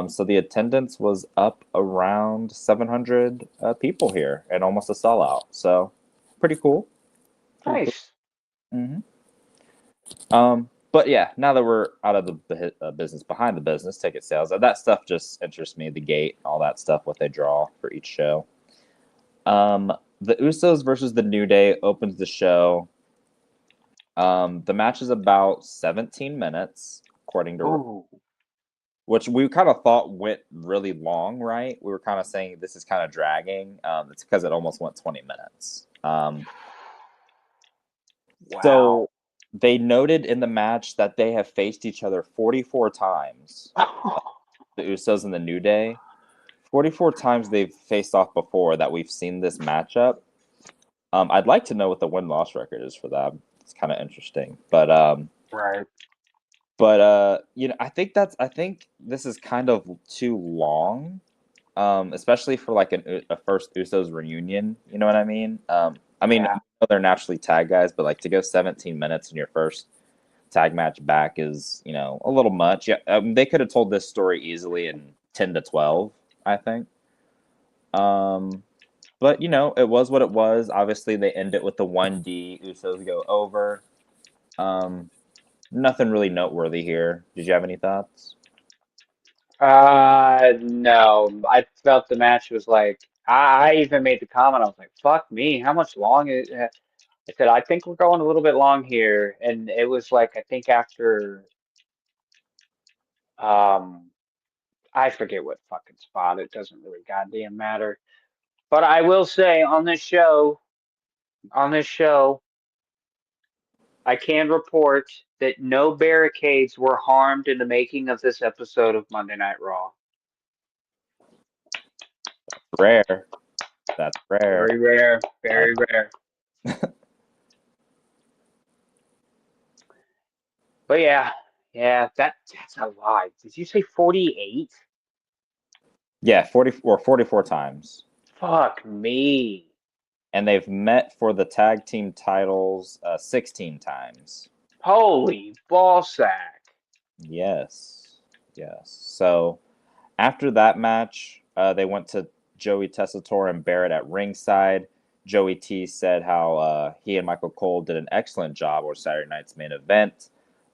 So the attendance was up around 700 people here and almost a sellout. So pretty cool. Nice. Mm-hmm. But yeah, now that we're out of the business behind the business, ticket sales, that stuff just interests me. The gate, all that stuff, what they draw for each show. The Usos versus the New Day opens the show. The match is about 17 minutes, according to which we kind of thought went really long, right? We were kind of saying this is kind of dragging. It's because it almost went 20 minutes. Wow. So they noted in the match that they have faced each other 44 times. The Usos and the New Day. 44 times they've faced off before that we've seen this matchup. I'd like to know what the win-loss record is for that. It's kind of interesting. But right. I think this is kind of too long. Especially for like a first Usos reunion, you know what I mean? Yeah. They're naturally tag guys, but like to go 17 minutes in your first tag match back is, a little much. Yeah, they could have told this story easily in 10 to 12, I think. But it was what it was. Obviously, they end it with the 1D. Usos go over. Nothing really noteworthy here. Did you have any thoughts? No. I felt the match was like, I even made the comment. I was like, "Fuck me, how much long is?" I said, "I think we're going a little bit long here," and it was like I think after um I forget what fucking spot. It doesn't really goddamn matter. But I will say on this show, I can report that no barricades were harmed in the making of this episode of Monday Night Raw. Rare. That's rare. Very rare. Very rare. But yeah, that's a lot. Did you say 48? Yeah, 44 times. Fuck me. And they've met for the tag team titles 16 times. Holy ballsack. Yes. So after that match, they went to Joey Tessitore and Barrett at ringside. Joey T said how he and Michael Cole did an excellent job on Saturday night's main event.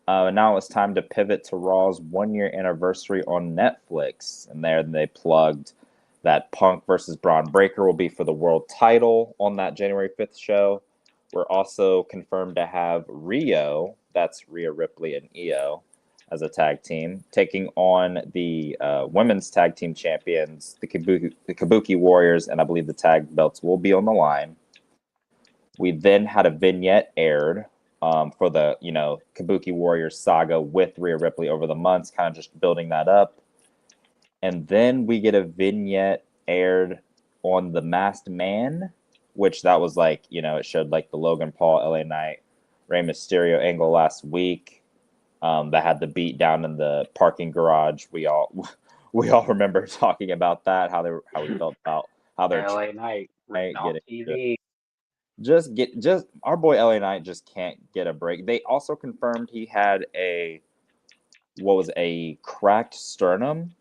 And now it's time to pivot to Raw's 1-year anniversary on Netflix. And there they plugged that Punk versus Braun Breaker will be for the world title on that January 5th show. We're also confirmed to have Rio, that's Rhea Ripley and Io, as a tag team, taking on the women's tag team champions, the Kabuki Warriors, and I believe the tag belts will be on the line. We then had a vignette aired for the, Kabuki Warriors saga with Rhea Ripley over the months, kind of just building that up. And then we get a vignette aired on the Masked Man, which that was like, it showed like the Logan Paul, LA Knight, Rey Mysterio angle last week. That had the beat down in the parking garage. We all remember talking about that, how we felt about how they're LA Knight written on getting TV. just our boy LA Knight just can't get a break. They also confirmed he had a cracked sternum.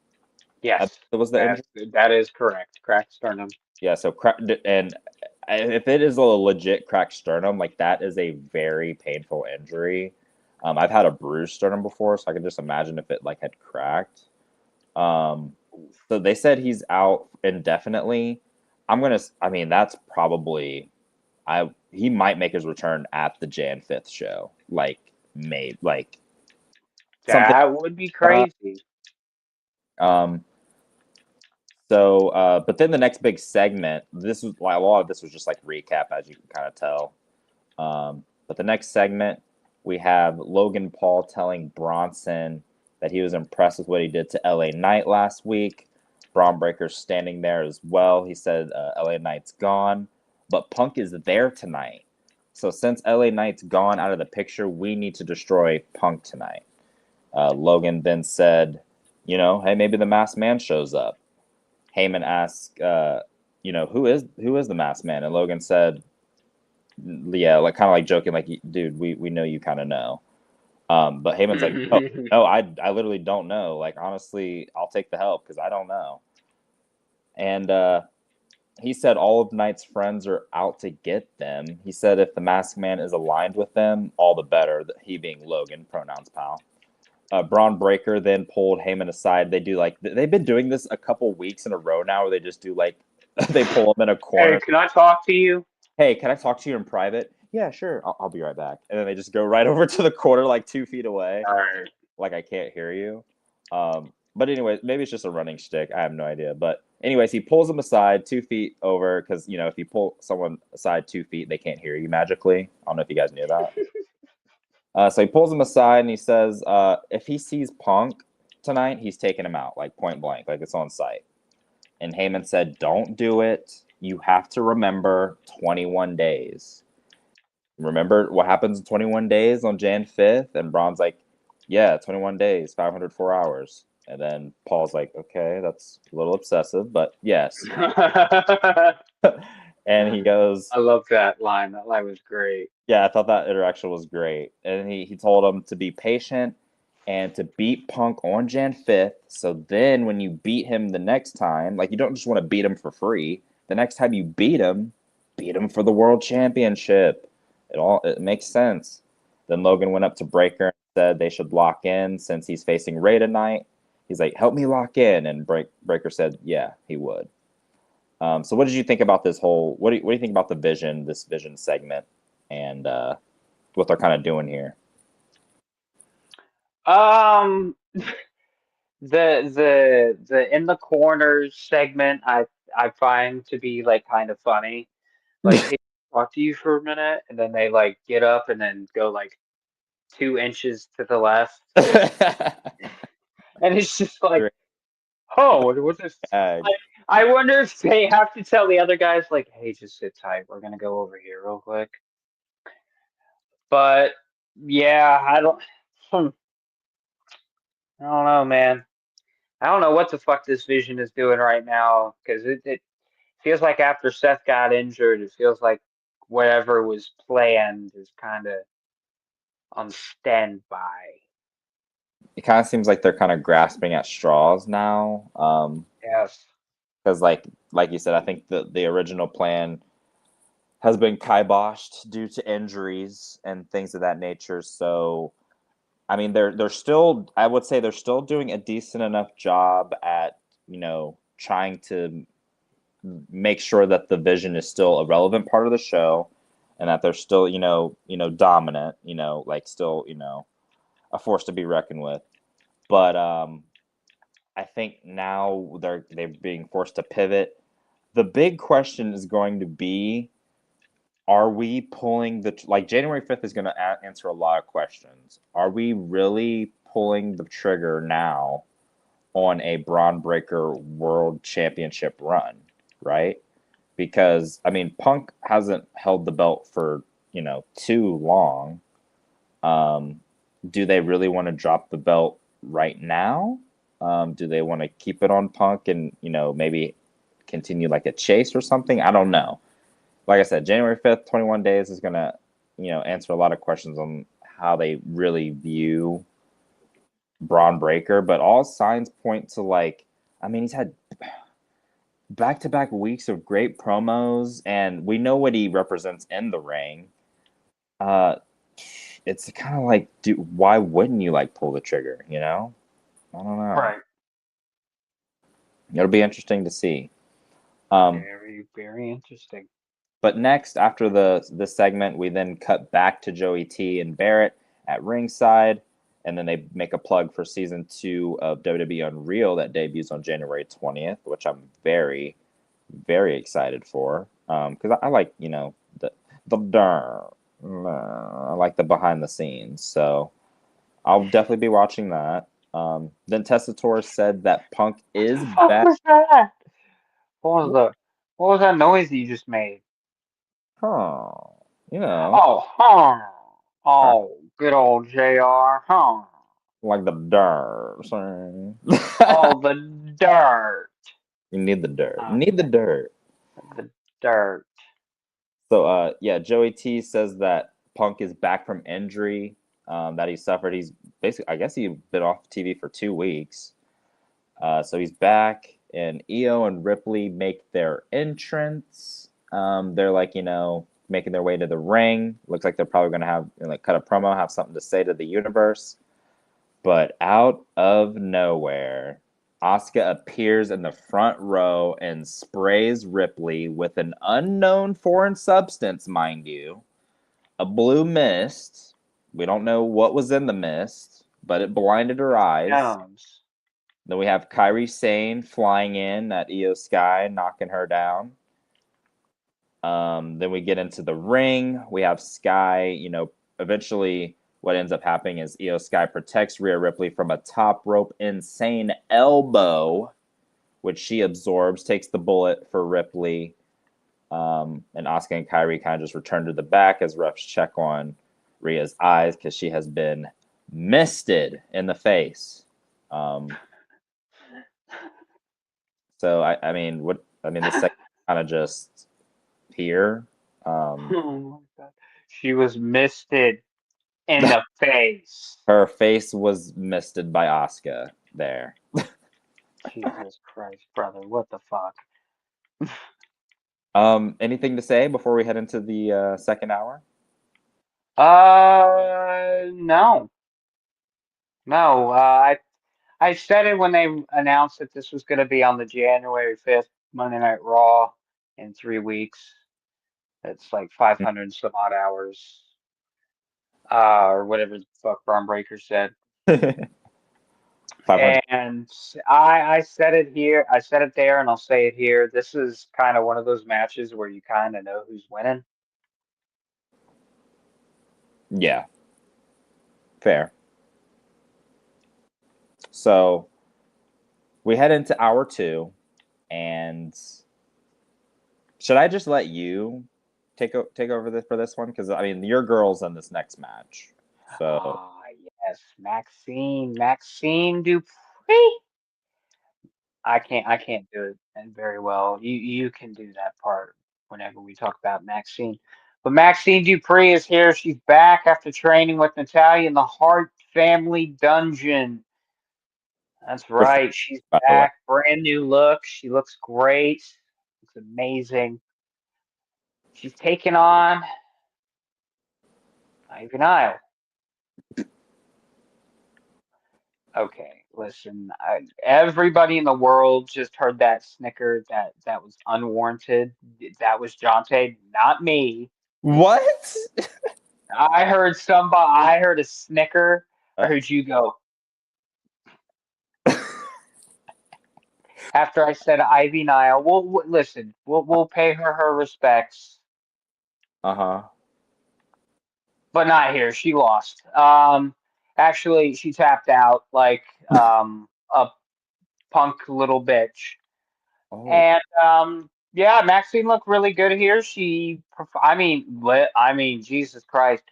Yes, That was the injury. that is correct. Cracked sternum. Yeah, so and if it is a legit cracked sternum, like that is a very painful injury. I've had a bruised sternum before, so I can just imagine if it like had cracked. So they said he's out indefinitely. That's probably he might make his return at the Jan 5th show. Something. That would be crazy. But then the next big segment, this was a lot of this was just like recap, as you can kind of tell. But the next segment, we have Logan Paul telling Bronson that he was impressed with what he did to LA Knight last week. Braun Breaker's standing there as well. He said LA Knight's gone, but Punk is there tonight. So since LA Knight's gone out of the picture, we need to destroy Punk tonight. Logan then said, hey, maybe the Masked Man shows up. Heyman asked, who is the Masked Man? And Logan said, yeah, like kind of like joking, like, dude, we know you kind of know. But Heyman's like, no, I literally don't know. Like, honestly, I'll take the help because I don't know. And he said all of Knight's friends are out to get them. He said if the Masked Man is aligned with them, all the better. He being Logan, pronouns pal. Braun Breaker then pulled Heyman aside. They've been doing this a couple weeks in a row now, where they just do they pull him in a corner. Hey, can I talk to you? Hey, can I talk to you in private? Yeah, sure. I'll be right back. And then they just go right over to the corner, like 2 feet away. All right. Like I can't hear you. But anyway, maybe it's just a running shtick. I have no idea. But Anyways, he pulls him aside 2 feet over because, you know, if you pull someone aside 2 feet, they can't hear you magically. I don't know if you guys knew that. So he pulls him aside and he says, if he sees Punk tonight, he's taking him out, like point blank, like it's on sight. And Heyman said, don't do it. You have to remember 21 days. Remember what happens in 21 days on Jan 5th? And Braun's like, yeah, 21 days, 504 hours. And then Paul's like, okay, that's a little obsessive, but yes. And he goes, I love that line. That line was great. yeah, I thought that interaction was great. And he told him to be patient and to beat Punk on Jan 5th. So then when you beat him the next time, like you don't just want to beat him for free. The next time you beat him for the world championship. It makes sense. Then Logan went up to Breaker and said they should lock in since he's facing Ray tonight. He's like, help me lock in. And Breaker said, yeah, he would. So what did you think about this whole, what do you think about this vision segment and what they're kind of doing here? The in the corners segment I find to be like kind of funny. Like, hey, talk to you for a minute, and then they like get up and then go like 2 inches to the left, and it's just like, oh, what's this? I wonder if they have to tell the other guys like, hey, just sit tight. We're gonna go over here real quick. But yeah, I don't know, man. I don't know what the fuck this Vision is doing right now because it feels like after Seth got injured, it feels like whatever was planned is kind of on standby. It kind of seems like they're kind of grasping at straws now. Yes. Because like you said, I think the original plan has been kiboshed due to injuries and things of that nature. So, I mean, they're still, I would say they're still doing a decent enough job at, you know, trying to make sure that the Vision is still a relevant part of the show and that they're still, dominant, like still, a force to be reckoned with. But I think now they're being forced to pivot. The big question is going to be, are we pulling like January 5th is going to answer a lot of questions. Are we really pulling the trigger now on a Braun Breaker World Championship run, right? Because, I mean, Punk hasn't held the belt for, too long. Do they really want to drop the belt right now? Do they want to keep it on Punk and, maybe continue like a chase or something? I don't know. Like I said, January 5th, 21 days is going to, answer a lot of questions on how they really view Braun Breaker. But all signs point to he's had back-to-back weeks of great promos, and we know what he represents in the ring. It's kind of like, why wouldn't you pull the trigger? I don't know. Right. It'll be interesting to see. Very, very interesting. But next, after this segment, we then cut back to Joey T and Barrett at ringside, and then they make a plug for season 2 of WWE Unreal that debuts on January 20th, which I'm very, very excited for. Because I like, the I like the behind the scenes, so I'll definitely be watching that. Then Testator said that Punk is back. What was that noise that you just made? Oh, Oh, good old JR, huh? like the dirt. Oh, the dirt. You need the dirt. Need the dirt. The dirt. So, Joey T says that Punk is back from injury that he suffered. He's basically, I guess he's been off TV for 2 weeks. So he's back, and Io and Ripley make their entrance. They're making their way to the ring. Looks like they're probably going to have cut a promo, have something to say to the universe. But out of nowhere, Asuka appears in the front row and sprays Ripley with an unknown foreign substance, mind you, a blue mist. We don't know what was in the mist, but it blinded her eyes. Then we have Kairi Sane flying in at Io Sky, knocking her down. Then we get into the ring. We have Sky, eventually what ends up happening is Io Sky protects Rhea Ripley from a top rope insane elbow, which she absorbs, takes the bullet for Ripley. And Asuka and Kairi kind of just return to the back as refs check on Rhea's eyes because she has been misted in the face. So the second kind of just here. Oh my God. She was misted in the face. Her face was misted by Asuka there. Jesus Christ, brother. What the fuck? Anything to say before we head into the second hour? No. No. I said it when they announced that this was going to be on the January 5th Monday Night Raw in 3 weeks. It's like 500 and some odd hours. Or whatever the fuck Braun Breaker said. 500. And I said it here, I said it there, and I'll say it here. This is kind of one of those matches where you kind of know who's winning. Yeah. Fair. So we head into hour 2, and should I just let you take over for this one? Because your girl's in this next match. So Yes, Maxine Dupree. I can't do it very well. You can do that part whenever we talk about Maxine. But Maxine Dupree is here. She's back after training with Natalia in the Hart family dungeon. That's right. She's by the way, back. Brand new look. She looks great. It's amazing. She's taken on Ivy Nile. Okay, listen. Everybody in the world just heard that snicker. That was unwarranted. That was Jonte, not me. what? I heard somebody. I heard a snicker. I heard you go after I said Ivy Nile. Listen. We'll pay her respects, Uh-huh. but not here. She lost. Actually, she tapped out like a punk little bitch. Oh. And yeah, Maxine looked really good here. Jesus Christ.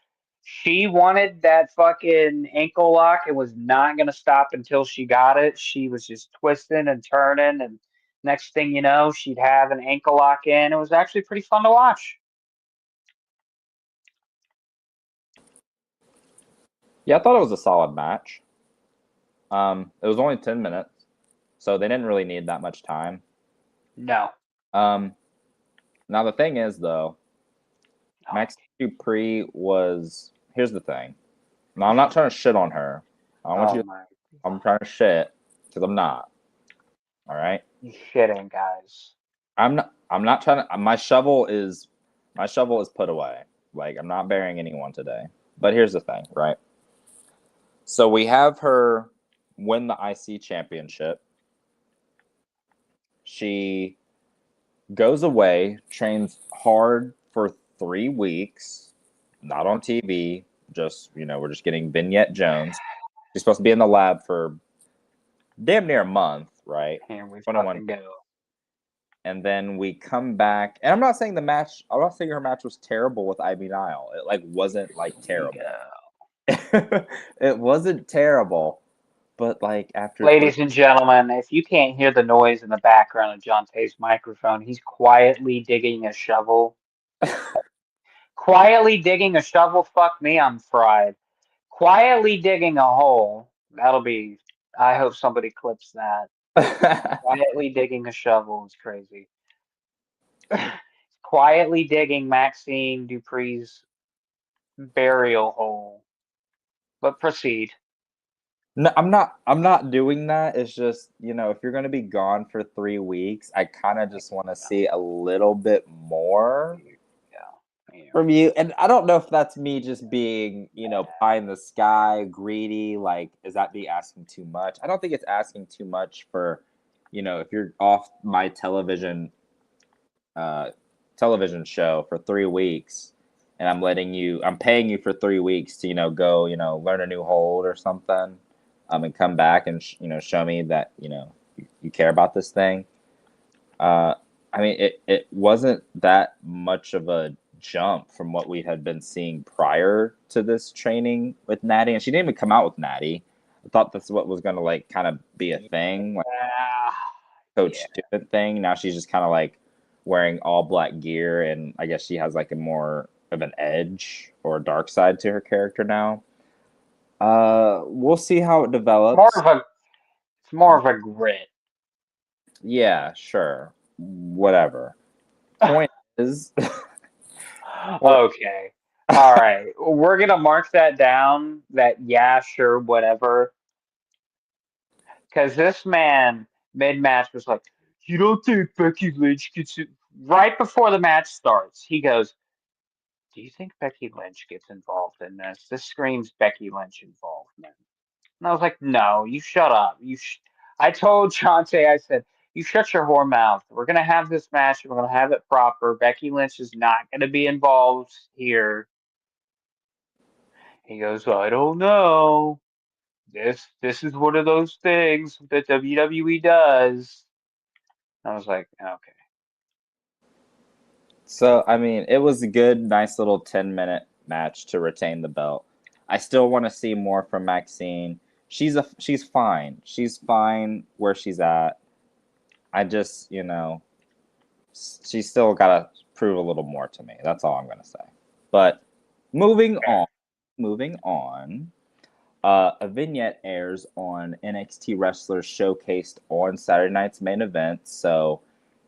She wanted that fucking ankle lock. It was not gonna stop until she got it. She was just twisting and turning, and next thing you know, she'd have an ankle lock in. It was actually pretty fun to watch. Yeah, I thought it was a solid match. It was only 10 minutes, so they didn't really need that much time. No. Now the thing is, though, Max Dupree was. Here's the thing. Now, I'm not trying to shit on her. I don't want you. I'm trying to shit because I'm not. All right. You shitting, guys. I'm not. I'm not trying to. My shovel is put away. Like, I'm not burying anyone today. But here's the thing, right? So we have her win the IC championship. She goes away, trains hard for 3 weeks, not on TV. Just, we're just getting Vignette Jones. She's supposed to be in the lab for damn near a month, right? Here we fucking go. And then we come back, and I'm not saying her match was terrible with Ivy Nile. It wasn't terrible. It wasn't terrible, but after Ladies and gentlemen, if you can't hear the noise in the background of Jonte's microphone, he's quietly digging a shovel. Quietly digging a shovel? Fuck me, I'm fried. Quietly digging a hole. I hope somebody clips that. Quietly digging a shovel is crazy. Quietly digging Maxine Dupree's burial hole. But proceed. No, I'm not doing that. It's just, if you're going to be gone for 3 weeks, I kind of just want to see a little bit more. Yeah, from you. And I don't know if that's me just being, pie in the sky, greedy. Like, is that me asking too much? I don't think it's asking too much for, if you're off my television show for 3 weeks and I'm paying you for 3 weeks to, go, learn a new hold or something, and come back and, show me that, you care about this thing. I mean, it wasn't that much of a jump from what we had been seeing prior to this training with Natty, and she didn't even come out with Natty. I thought that's what was going to like kind of be a thing, like coach student thing. Now she's just kind of like wearing all black gear, and I guess she has like a more of an edge or a dark side to her character now. We'll see how it develops. It's more of a grit. Yeah, sure. Whatever. Point is. Okay. All right. We're going to mark that down, that yeah, sure, whatever. Because this man, mid-match, was like, you don't think Becky Lynch gets it? Right before the match starts, he goes, do you think Becky Lynch gets involved in this? This screams Becky Lynch involvement. And I was like, no, you shut up. I told Chante, I said, you shut your whore mouth. We're going to have this match. We're going to have it proper. Becky Lynch is not going to be involved here. He goes, well, I don't know. This is one of those things that WWE does. I was like, okay. So, I mean, it was a good, nice little 10-minute match to retain the belt. I still want to see more from Maxine. She's fine. She's fine where she's at. I just, she's still got to prove a little more to me. That's all I'm going to say. But moving on. A vignette airs on NXT Wrestlers Showcased on Saturday night's main event. So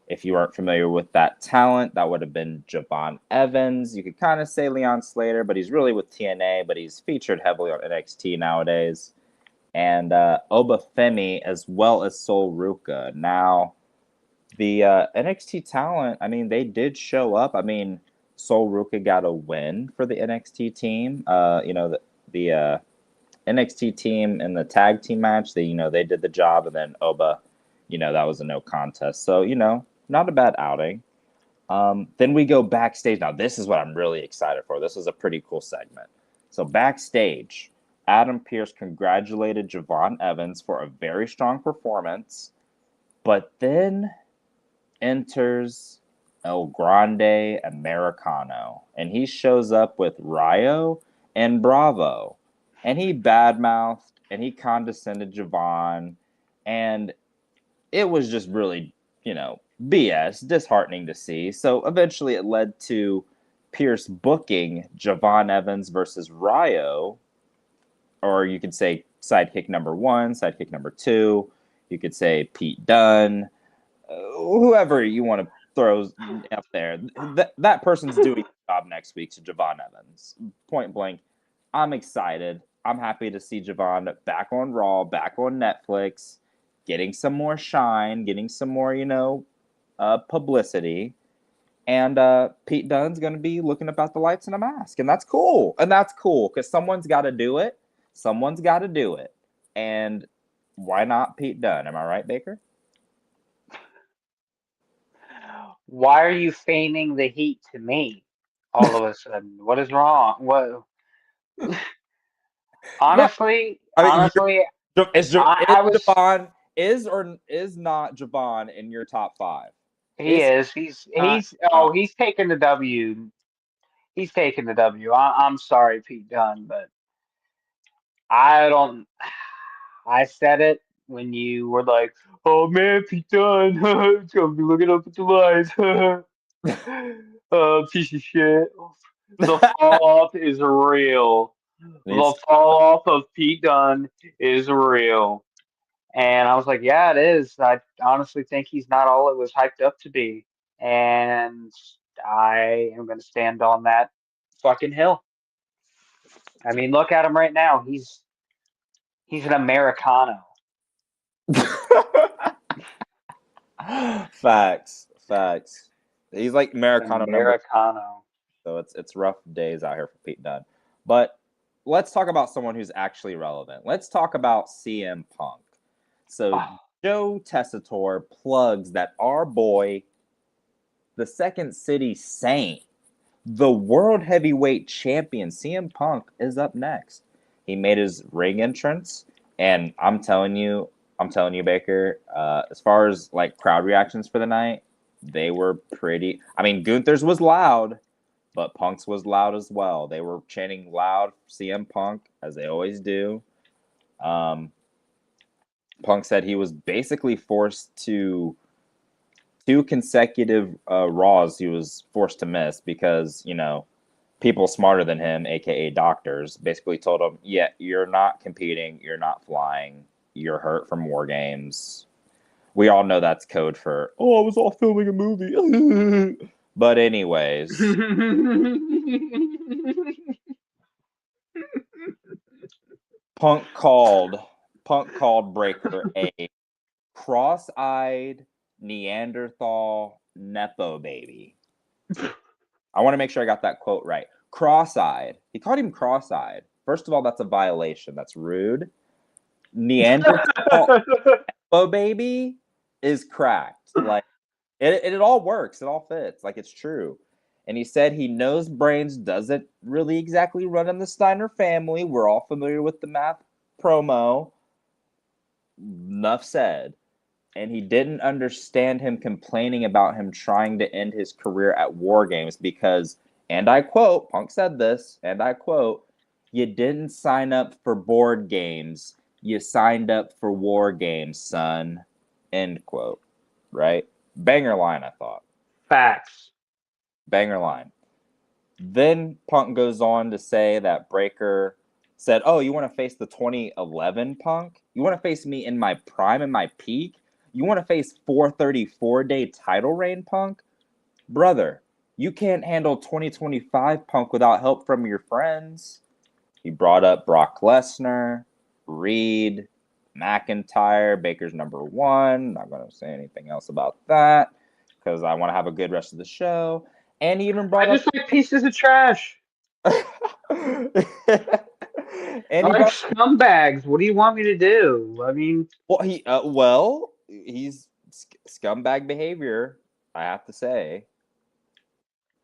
if you aren't familiar with that talent, that would have been Javon Evans. You could kind of say Leon Slater, but he's really with TNA, but he's featured heavily on NXT nowadays. And Oba Femi, as well as Sol Ruka. Now, the NXT talent, I mean, they did show up. I mean, Sol Ruka got a win for the NXT team. The NXT team in the tag team match, they did the job, and then Oba, that was a no contest. So, not a bad outing. Then we go backstage. Now, this is what I'm really excited for. This is a pretty cool segment. So backstage, Adam Pearce congratulated Javon Evans for a very strong performance, but then enters El Grande Americano, and he shows up with Rayo and Bravo, and he badmouthed and he condescended Javon, and it was just really, BS, disheartening to see. So eventually it led to Pierce booking Javon Evans versus Rayo, or you could say sidekick number 1, sidekick number 2. You could say Pete Dunne, whoever you want to throw up there. That person's doing the job next week to Javon Evans. Point blank. I'm excited. I'm happy to see Javon back on Raw, back on Netflix, getting some more shine, getting some more, publicity. And Pete Dunne's going to be looking about the lights in a mask. And that's cool. And that's cool because someone's got to do it. Someone's got to do it. And why not Pete Dunne? Am I right, Baker? Why are you feigning the heat to me all of a sudden? What is wrong? What? Honestly, I mean, honestly, Javon or is not Javon in your top 5? he is. He's taking the W. He's taking the W. I'm sorry, Pete Dunne, but I don't. I said it when you were like, "Oh man, Pete Dunne, it's gonna be looking up at the lights." Piece of shit. The fall off is real. The fall off of Pete Dunne is real. And I was like, yeah, it is. I honestly think he's not all it was hyped up to be. And I am going to stand on that fucking hill. I mean, look at him right now. He's an Americano. Facts. He's like Americano. Americano. So it's rough days out here for Pete Dunne. But let's talk about someone who's actually relevant. Let's talk about CM Punk. So Joe Tessitore plugs that our boy, the Second City Saint, the World Heavyweight Champion, CM Punk, is up next. He made his ring entrance, and I'm telling you, Baker, as far as like crowd reactions for the night, they were pretty. I mean, Gunther's was loud, but Punk's was loud as well. They were chanting loud CM Punk, as they always do. Punk said he was basically forced to 2 consecutive Raws he was forced to miss because, people smarter than him, a.k.a. doctors, basically told him, yeah, you're not competing, you're not flying, you're hurt from War Games. We all know that's code for, I was all filming a movie. But anyways. Punk called Breaker a cross-eyed Neanderthal Nepo baby. I want to make sure I got that quote right. Cross-eyed. He called him cross-eyed. First of all, that's a violation. That's rude. Neanderthal Nepo baby is cracked. Like it all works. It all fits. Like it's true. And he said he knows brains doesn't really exactly run in the Steiner family. We're all familiar with the math promo. Enough said. And he didn't understand him complaining about him trying to end his career at War Games because, and I quote, Punk said this, and I quote, you didn't sign up for board games. You signed up for War Games, son. End quote. Right? Banger line, I thought. Facts. Banger line. Then Punk goes on to say that Breaker said, oh, you want to face the 2011 Punk? You want to face me in my prime, in my peak? You want to face 434-day title reign, Punk? Brother, you can't handle 2025 Punk without help from your friends. He brought up Brock Lesnar, Reed, McIntyre, Baker's number 1. Not going to say anything else about that because I want to have a good rest of the show. And he even brought I just like pieces of trash. and I like scumbags. What do you want me to do? I mean, he's scumbag behavior, I have to say.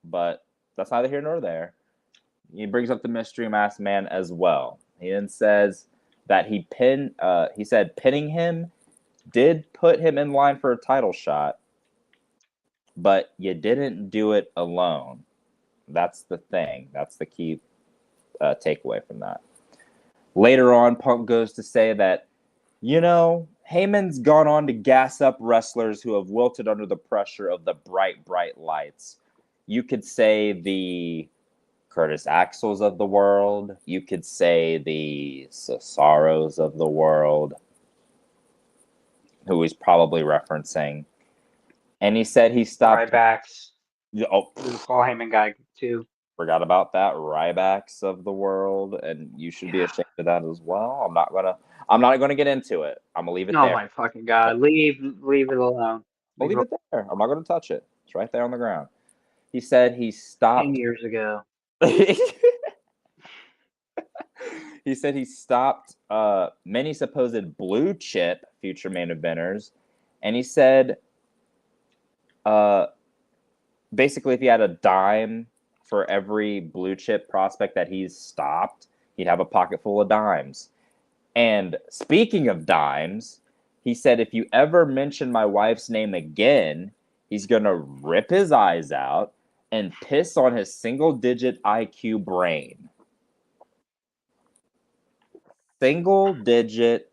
But that's neither here nor there. He brings up the Mystery Masked Man as well. He then says that he said pinning him did put him in line for a title shot, but you didn't do it alone. That's the thing. That's the key takeaway from that. Later on, Punk goes to say that, Heyman's gone on to gas up wrestlers who have wilted under the pressure of the bright, bright lights. You could say the Curtis Axels of the world. You could say the Cesaros of the world, who he's probably referencing. And he said he stopped. Rybacks. Oh, There's a Paul Heyman guy too. Forgot about that. Rybacks of the world, and you should be ashamed of that as well. I'm not gonna get into it. I'm gonna leave it there. Oh my fucking god! Leave it alone. I'll leave it there. I'm not gonna touch it. It's right there on the ground. He said he stopped 10 years ago. He said he stopped many supposed blue chip future main eventers, and he said, basically, if he had a dime for every blue chip prospect that he's stopped, he'd have a pocket full of dimes. And speaking of dimes, he said, if you ever mention my wife's name again, he's going to rip his eyes out and piss on his single-digit IQ brain. Single-digit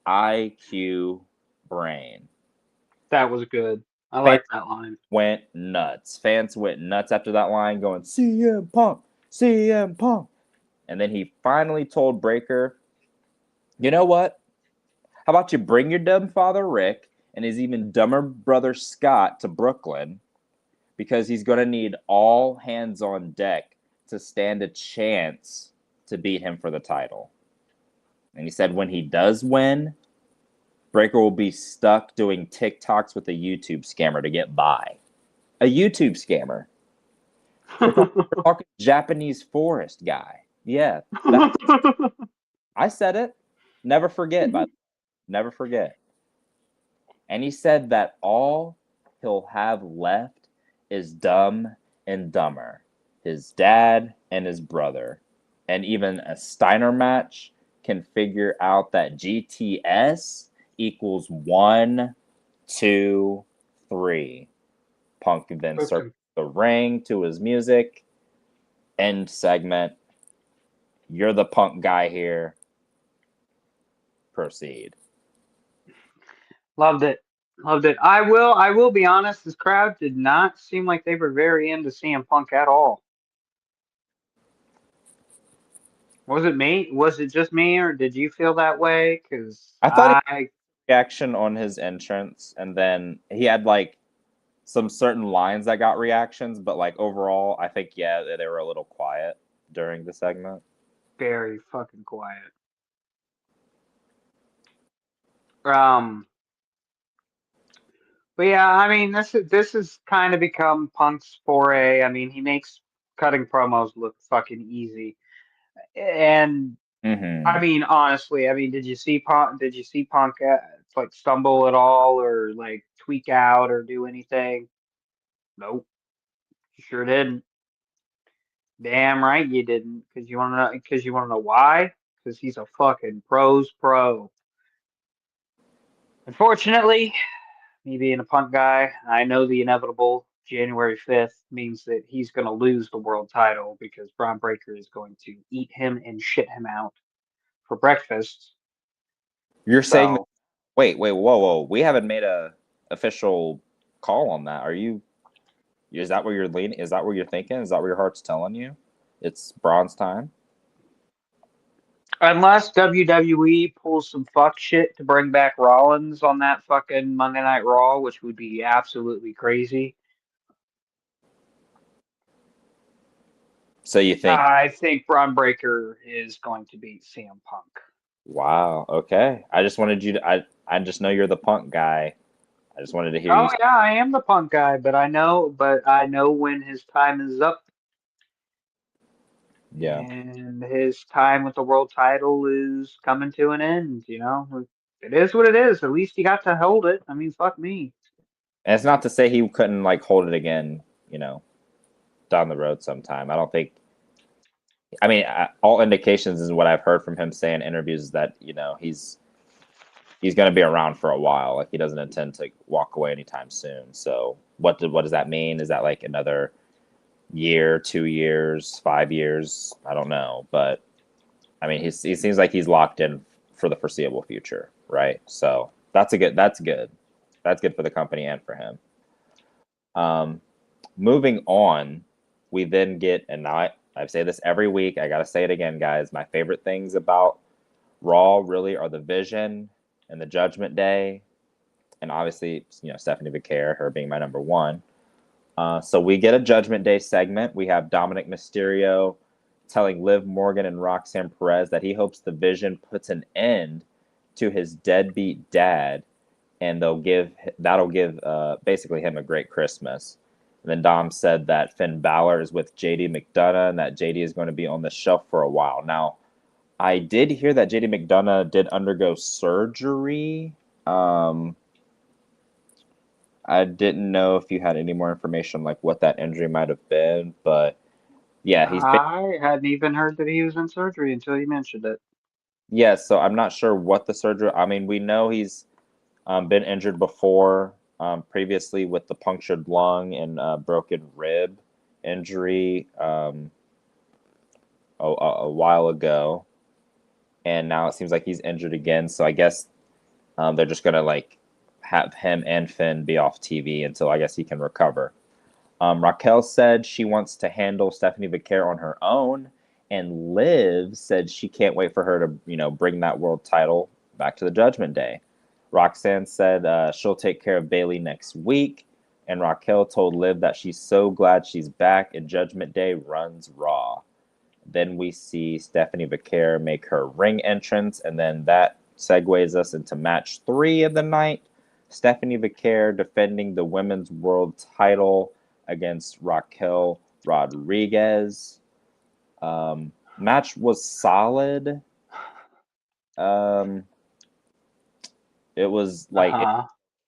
IQ brain. That was good. I like that line. Went nuts. Fans went nuts after that line, going, CM Punk, CM Punk. And then he finally told Breaker, you know what? How about you bring your dumb father Rick and his even dumber brother Scott to Brooklyn, because he's going to need all hands on deck to stand a chance to beat him for the title. And he said when he does win, Breaker will be stuck doing TikToks with a YouTube scammer to get by. A YouTube scammer. We're talking Japanese forest guy. Yeah, I said it. Never forget, but never forget. And he said that all he'll have left is Dumb and Dumber, his dad and his brother. And even a Steiner match can figure out that GTS equals 1, 2, 3. Punk then circles the ring to his music. End segment. You're the Punk guy here. Proceed. Loved it. Loved it. I will be honest, this crowd did not seem like they were very into CM Punk at all. Was it me? Was it just me, or did you feel that way? Because I thought reaction on his entrance, and then he had like some certain lines that got reactions, but like overall, I think they were a little quiet during the segment. Very fucking quiet. But yeah, I mean, this has kind of become Punk's foray. I mean, he makes cutting promos look fucking easy, and I mean, honestly, I mean, did you see Punk? Did you see Punk like stumble at all, or like tweak out, or do anything? Nope, you sure didn't. Damn right you didn't, because you want to know. Because you want to know why? Because he's a fucking pro's pro. Unfortunately, me being a Punk guy, I know the inevitable. January 5th means that he's going to lose the world title because Braun Breaker is going to eat him and shit him out for breakfast. You're saying that, wait, whoa. We haven't made a official call on that. Is that where you're leaning? Is that where you're thinking? Is that where your heart's telling you? It's Braun's time? Unless WWE pulls some fuck shit to bring back Rollins on that fucking Monday Night Raw, which would be absolutely crazy. So you think? I think Braun Breaker is going to beat CM Punk. Wow. Okay. I just wanted you to. I just know you're the Punk guy. I just wanted to hear you. Oh yeah, I am the Punk guy, but I know when his time is up. Yeah. And his time with the world title is coming to an end. You know, it is what it is. At least he got to hold it. I mean, fuck me. And it's not to say he couldn't like hold it again. Down the road sometime. I don't think. I mean, all indications is what I've heard from him say in interviews is that he's going to be around for a while. Like he doesn't intend to walk away anytime soon. So what does that mean? Is that like another year, 2 years, 5 years? I don't know, but I mean, he seems like he's locked in for the foreseeable future, right? So that's good. That's good for the company and for him. Moving on, we then get, and now I say this every week. I gotta say it again, guys. My favorite things about Raw really are the Vision and the Judgment Day, and obviously, Stephanie Vaquer, her being my number one. So we get a Judgment Day segment. We have Dominic Mysterio telling Liv Morgan and Roxanne Perez that he hopes the Vision puts an end to his deadbeat dad, and that'll give basically him a great Christmas. And then Dom said that Finn Balor is with JD McDonough and that JD is going to be on the shelf for a while. Now, I did hear that JD McDonough did undergo surgery. I didn't know if you had any more information like what that injury might have been, but yeah, I hadn't even heard that he was in surgery until you mentioned it. Yeah, so I'm not sure what the surgery. I mean, we know he's been injured before, previously with the punctured lung and broken rib injury a while ago, and now it seems like he's injured again. So I guess they're just gonna like have him and Finn be off TV until I guess he can recover. Raquel said she wants to handle Stephanie Vaquer on her own, and Liv said she can't wait for her to bring that world title back to the Judgment Day. Roxanne said she'll take care of Bayley next week, and Raquel told Liv that she's so glad she's back and Judgment Day runs Raw. Then we see Stephanie Vaquer make her ring entrance, and then that segues us into match 3 of the night. Stephanie Vaquer defending the women's world title against Raquel Rodriguez. Match was solid. It was like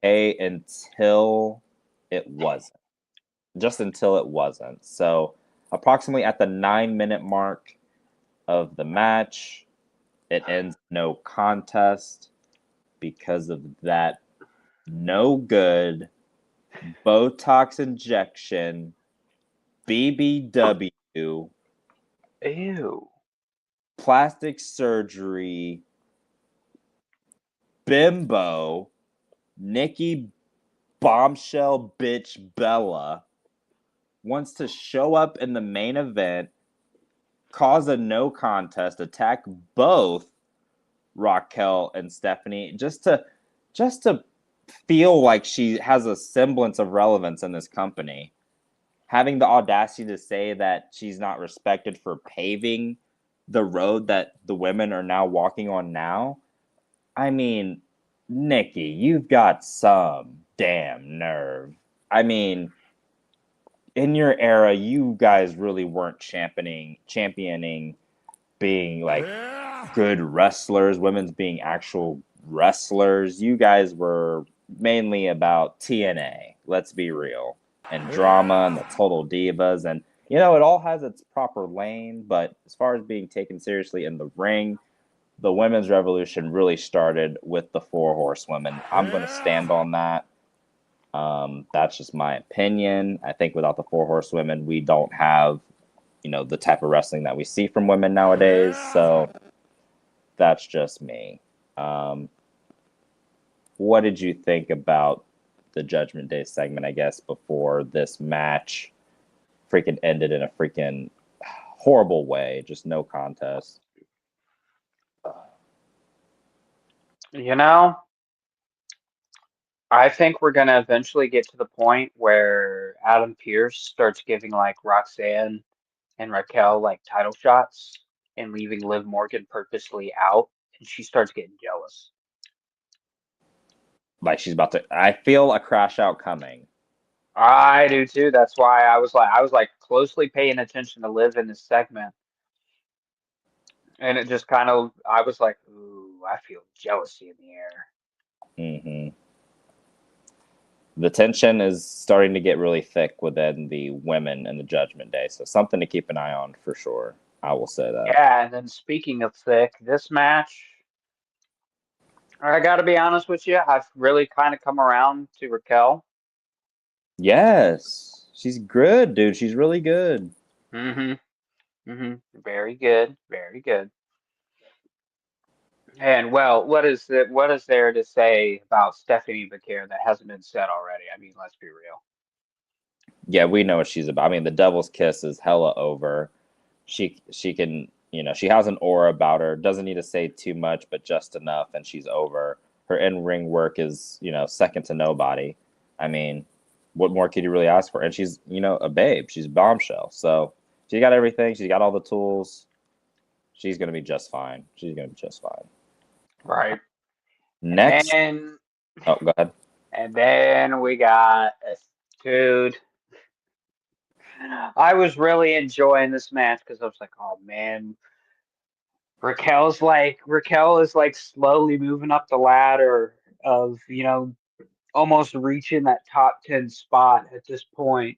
okay until it wasn't. Just until it wasn't. So approximately at the 9-minute mark of the match, it ends no contest because of that no good Botox injection, BBW, Ew. plastic surgery, bimbo, Nikki bombshell bitch Bella wants to show up in the main event, cause a no contest, attack both Raquel and Stephanie just to feel like she has a semblance of relevance in this company. Having the audacity to say that she's not respected for paving the road that the women are now walking on now. I mean, Nikki, you've got some damn nerve. I mean, in your era, you guys really weren't championing being like good wrestlers, women's being actual wrestlers. You guys were mainly about TNA, let's be real, and drama and the total divas. And, you know, it all has its proper lane, but as far as being taken seriously in the ring, the women's revolution really started with the Four Horsewomen. I'm going to stand on that. That's just my opinion. I think without the Four Horsewomen, we don't have, you know, the type of wrestling that we see from women nowadays. So that's just me. What did you think about the Judgment Day segment, I guess, before this match freaking ended in a freaking horrible way? Just no contest. You know, I think we're gonna eventually get to the point where Adam Pearce starts giving like Roxanne and Raquel like title shots and leaving Liv Morgan purposely out, and she starts getting jealous. Like she's about to. I feel a crash out coming. I do too. That's why I was like closely paying attention to Liv in this segment, and it just kind of I was like, ooh, I feel jealousy in the air. Mm-hmm. The tension is starting to get really thick within the women in the Judgment Day, so something to keep an eye on for sure. I will say that. Yeah, and then speaking of thick, this match, I got to be honest with you, I've really kind of come around to Raquel. Yes, she's good, dude. She's really good. Mm-hmm. Mm-hmm. Very good. Very good. And well, what is there to say about Stephanie Becaire that hasn't been said already? I mean, let's be real. Yeah, we know what she's about. I mean, the Devil's Kiss is hella over. She can, you know, she has an aura about her. Doesn't need to say too much, but just enough, and she's over. Her in-ring work is, you know, second to nobody. I mean, what more could you really ask for? And she's, you know, a babe. She's bombshell. So she got everything. She's got all the tools. She's gonna be just fine. She's gonna be just fine. Right. And Next, then oh, go ahead. and then we got dude. I was really enjoying this match because I was like, oh man, Raquel is like slowly moving up the ladder of, almost reaching that top 10 spot at this point.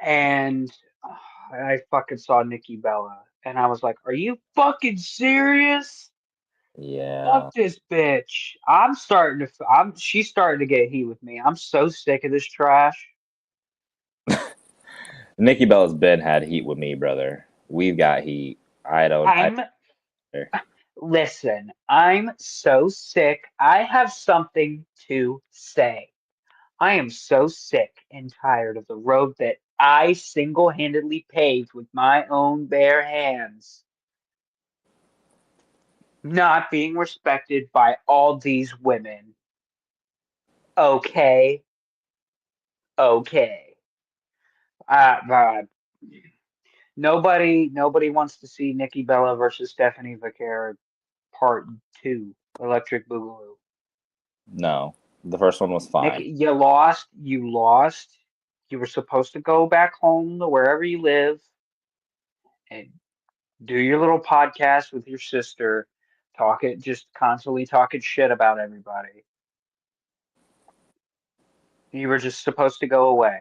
And I fucking saw Nikki Bella and I was like, are you fucking serious? Yeah, Fuck this bitch. She's starting to get heat with me. I'm so sick of this trash. Nikki Bella's been had heat with me, brother. We've got heat. I don't. I. I'm Listen, I'm so sick. I have something to say. I am so sick and tired of the road that I single handedly paved with my own bare hands not being respected by all these women. Okay. Okay. Uh, nobody wants to see Nikki Bella versus Stephanie Vaquer part 2, Electric Boogaloo. No, the first one was Nikki, fine. you lost. You lost. You were supposed to go back home to wherever you live and do your little podcast with your sister, just constantly talking shit about everybody. You were just supposed to go away.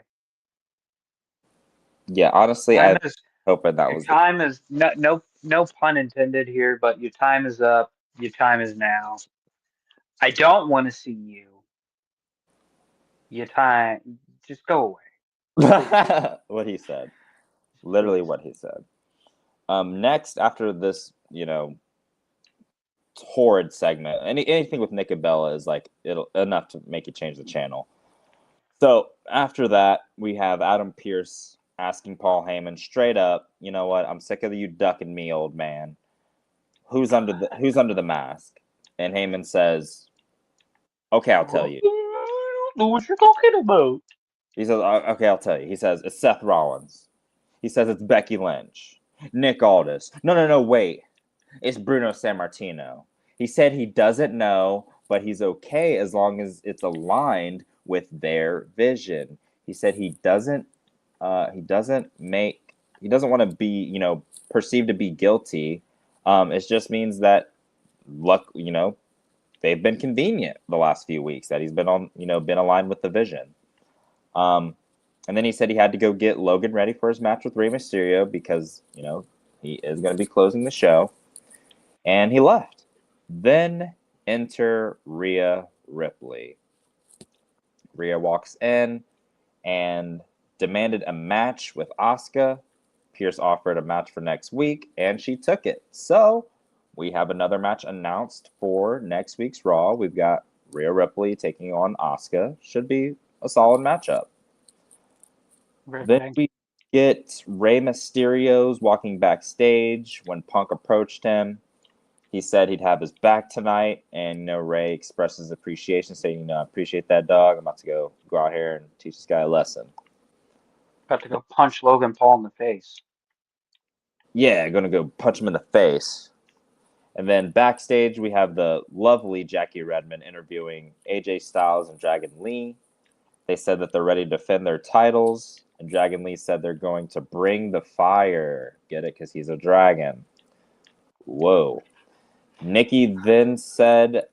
Yeah, honestly, Time I is hoping that your was the time is no pun intended here, but your time is up. Your time is now. I don't want to see you. Your time, just go away, what he said. Literally please. what he said. Next, after this, horrid segment, anything with Nick and Bella is like it'll enough to make you change the channel. So after that, we have Adam Pearce asking Paul Heyman straight up, you know what? I'm sick of you ducking me, old man. Who's under the mask? And Heyman says, "Okay, I'll tell you." What you're talking about? He says, "Okay, I'll tell you." He says, "It's Seth Rollins." He says, "It's Becky Lynch, Nick Aldis." No, wait. It's Bruno Sammartino. He said he doesn't know, but he's okay as long as it's aligned with their vision. He said he doesn't want to be, perceived to be guilty. It just means that luck, they've been convenient the last few weeks that he's been on, been aligned with the vision. And then he said he had to go get Logan ready for his match with Rey Mysterio because, he is going to be closing the show. And he left. Then enter Rhea Ripley. Rhea walks in and demanded a match with Asuka. Pierce offered a match for next week, and she took it. So we have another match announced for next week's Raw. We've got Rhea Ripley taking on Asuka. Should be a solid matchup. Then we get Rey Mysterio's walking backstage when Punk approached him. He said he'd have his back tonight, and Rey expresses appreciation, saying, I appreciate that, dog. I'm about to go out here and teach this guy a lesson. About to go punch Logan Paul in the face. Yeah, gonna go punch him in the face. And then backstage, we have the lovely Jackie Redmond interviewing AJ Styles and Dragon Lee. They said that they're ready to defend their titles, and Dragon Lee said they're going to bring the fire. Get it? Because he's a dragon. Whoa. Nikki then said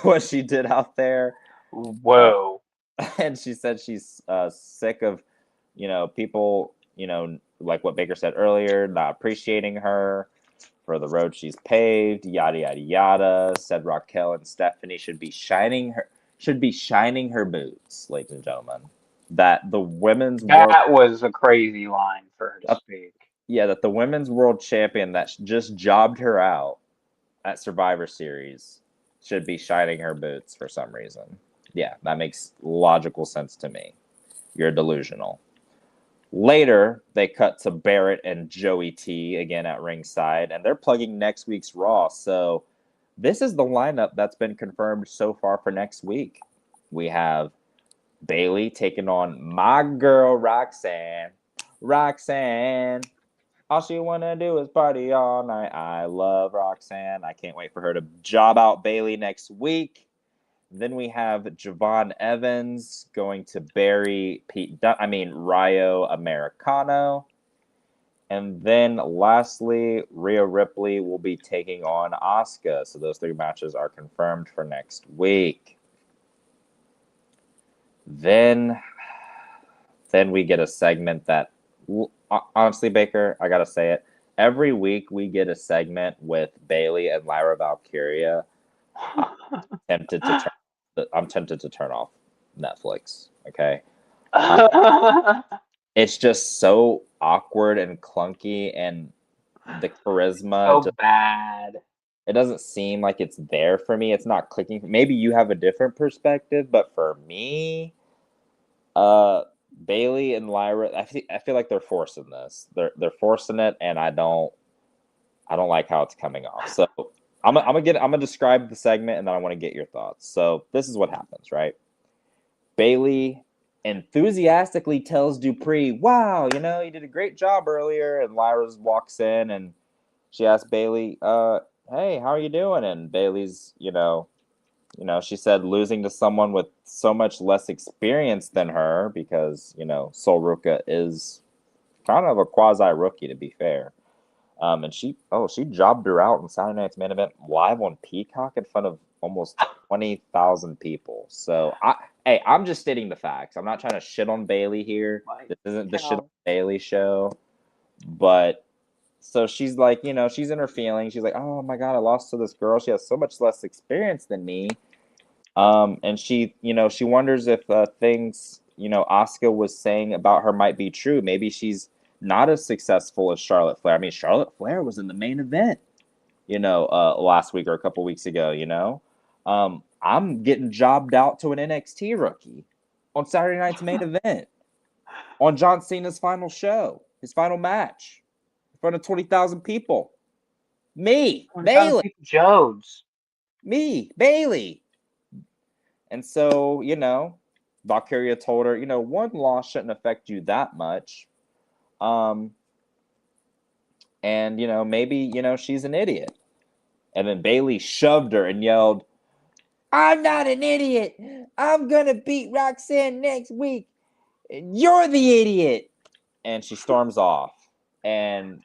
what she did out there. Whoa. And she said she's sick of, people, like what Baker said earlier, not appreciating her for the road she's paved, yada, yada, yada. Said Raquel and Stephanie should be shining her boots, ladies and gentlemen. That the women's That was a crazy line for her to speak. Yeah, that the women's world champion that just jobbed her out at Survivor Series should be shining her boots for some reason. Yeah, that makes logical sense to me. You're delusional. Later, they cut to Barrett and Joey T again at ringside, and they're plugging next week's Raw. So this is the lineup that's been confirmed so far for next week. We have Bayley taking on my girl Roxanne. Roxanne. All she want to do is party all night. I love Roxanne. I can't wait for her to job out Bayley next week. Then we have Javon Evans going to bury Rayo Americano. And then lastly, Rhea Ripley will be taking on Asuka. So those three matches are confirmed for next week. Then we get a segment that, honestly, Baker, I gotta say it. Every week we get a segment with Bayley and Lyra Valkyria. I'm tempted to turn off Netflix. Okay, it's just so awkward and clunky, and the charisma So bad. It doesn't seem like it's there for me. It's not clicking. Maybe you have a different perspective, but for me, Bayley and Lyra, I feel like they're forcing this. They're forcing it, and I don't like how it's coming off. So I'm gonna describe the segment, and then I want to get your thoughts. So this is what happens, right? Bayley enthusiastically tells Dupree, "Wow, you did a great job earlier." And Lyra walks in, and she asks Bayley, "Hey, how are you doing?" And Bayley's, she said losing to someone with so much less experience than her, because, Sol Ruka is kind of a quasi-rookie, to be fair. And she jobbed her out in Saturday Night's Main Event live on Peacock in front of almost 20,000 people. So, I'm just stating the facts. I'm not trying to shit on Bailey here. This isn't the shit on Bailey show. But, so she's like, she's in her feelings. She's like, oh my God, I lost to this girl. She has so much less experience than me. And she, she wonders if things, Asuka was saying about her might be true. Maybe she's not as successful as Charlotte Flair. I mean, Charlotte Flair was in the main event, last week or a couple weeks ago, I'm getting jobbed out to an NXT rookie on Saturday night's main event on John Cena's final show, his final match in front of 20,000 people. Me, Bailey. Jones. Me, Bailey. And so, Valkyria told her, one loss shouldn't affect you that much. And, maybe, she's an idiot. And then Bailey shoved her and yelled, I'm not an idiot. I'm going to beat Roxanne next week. You're the idiot. And she storms off. And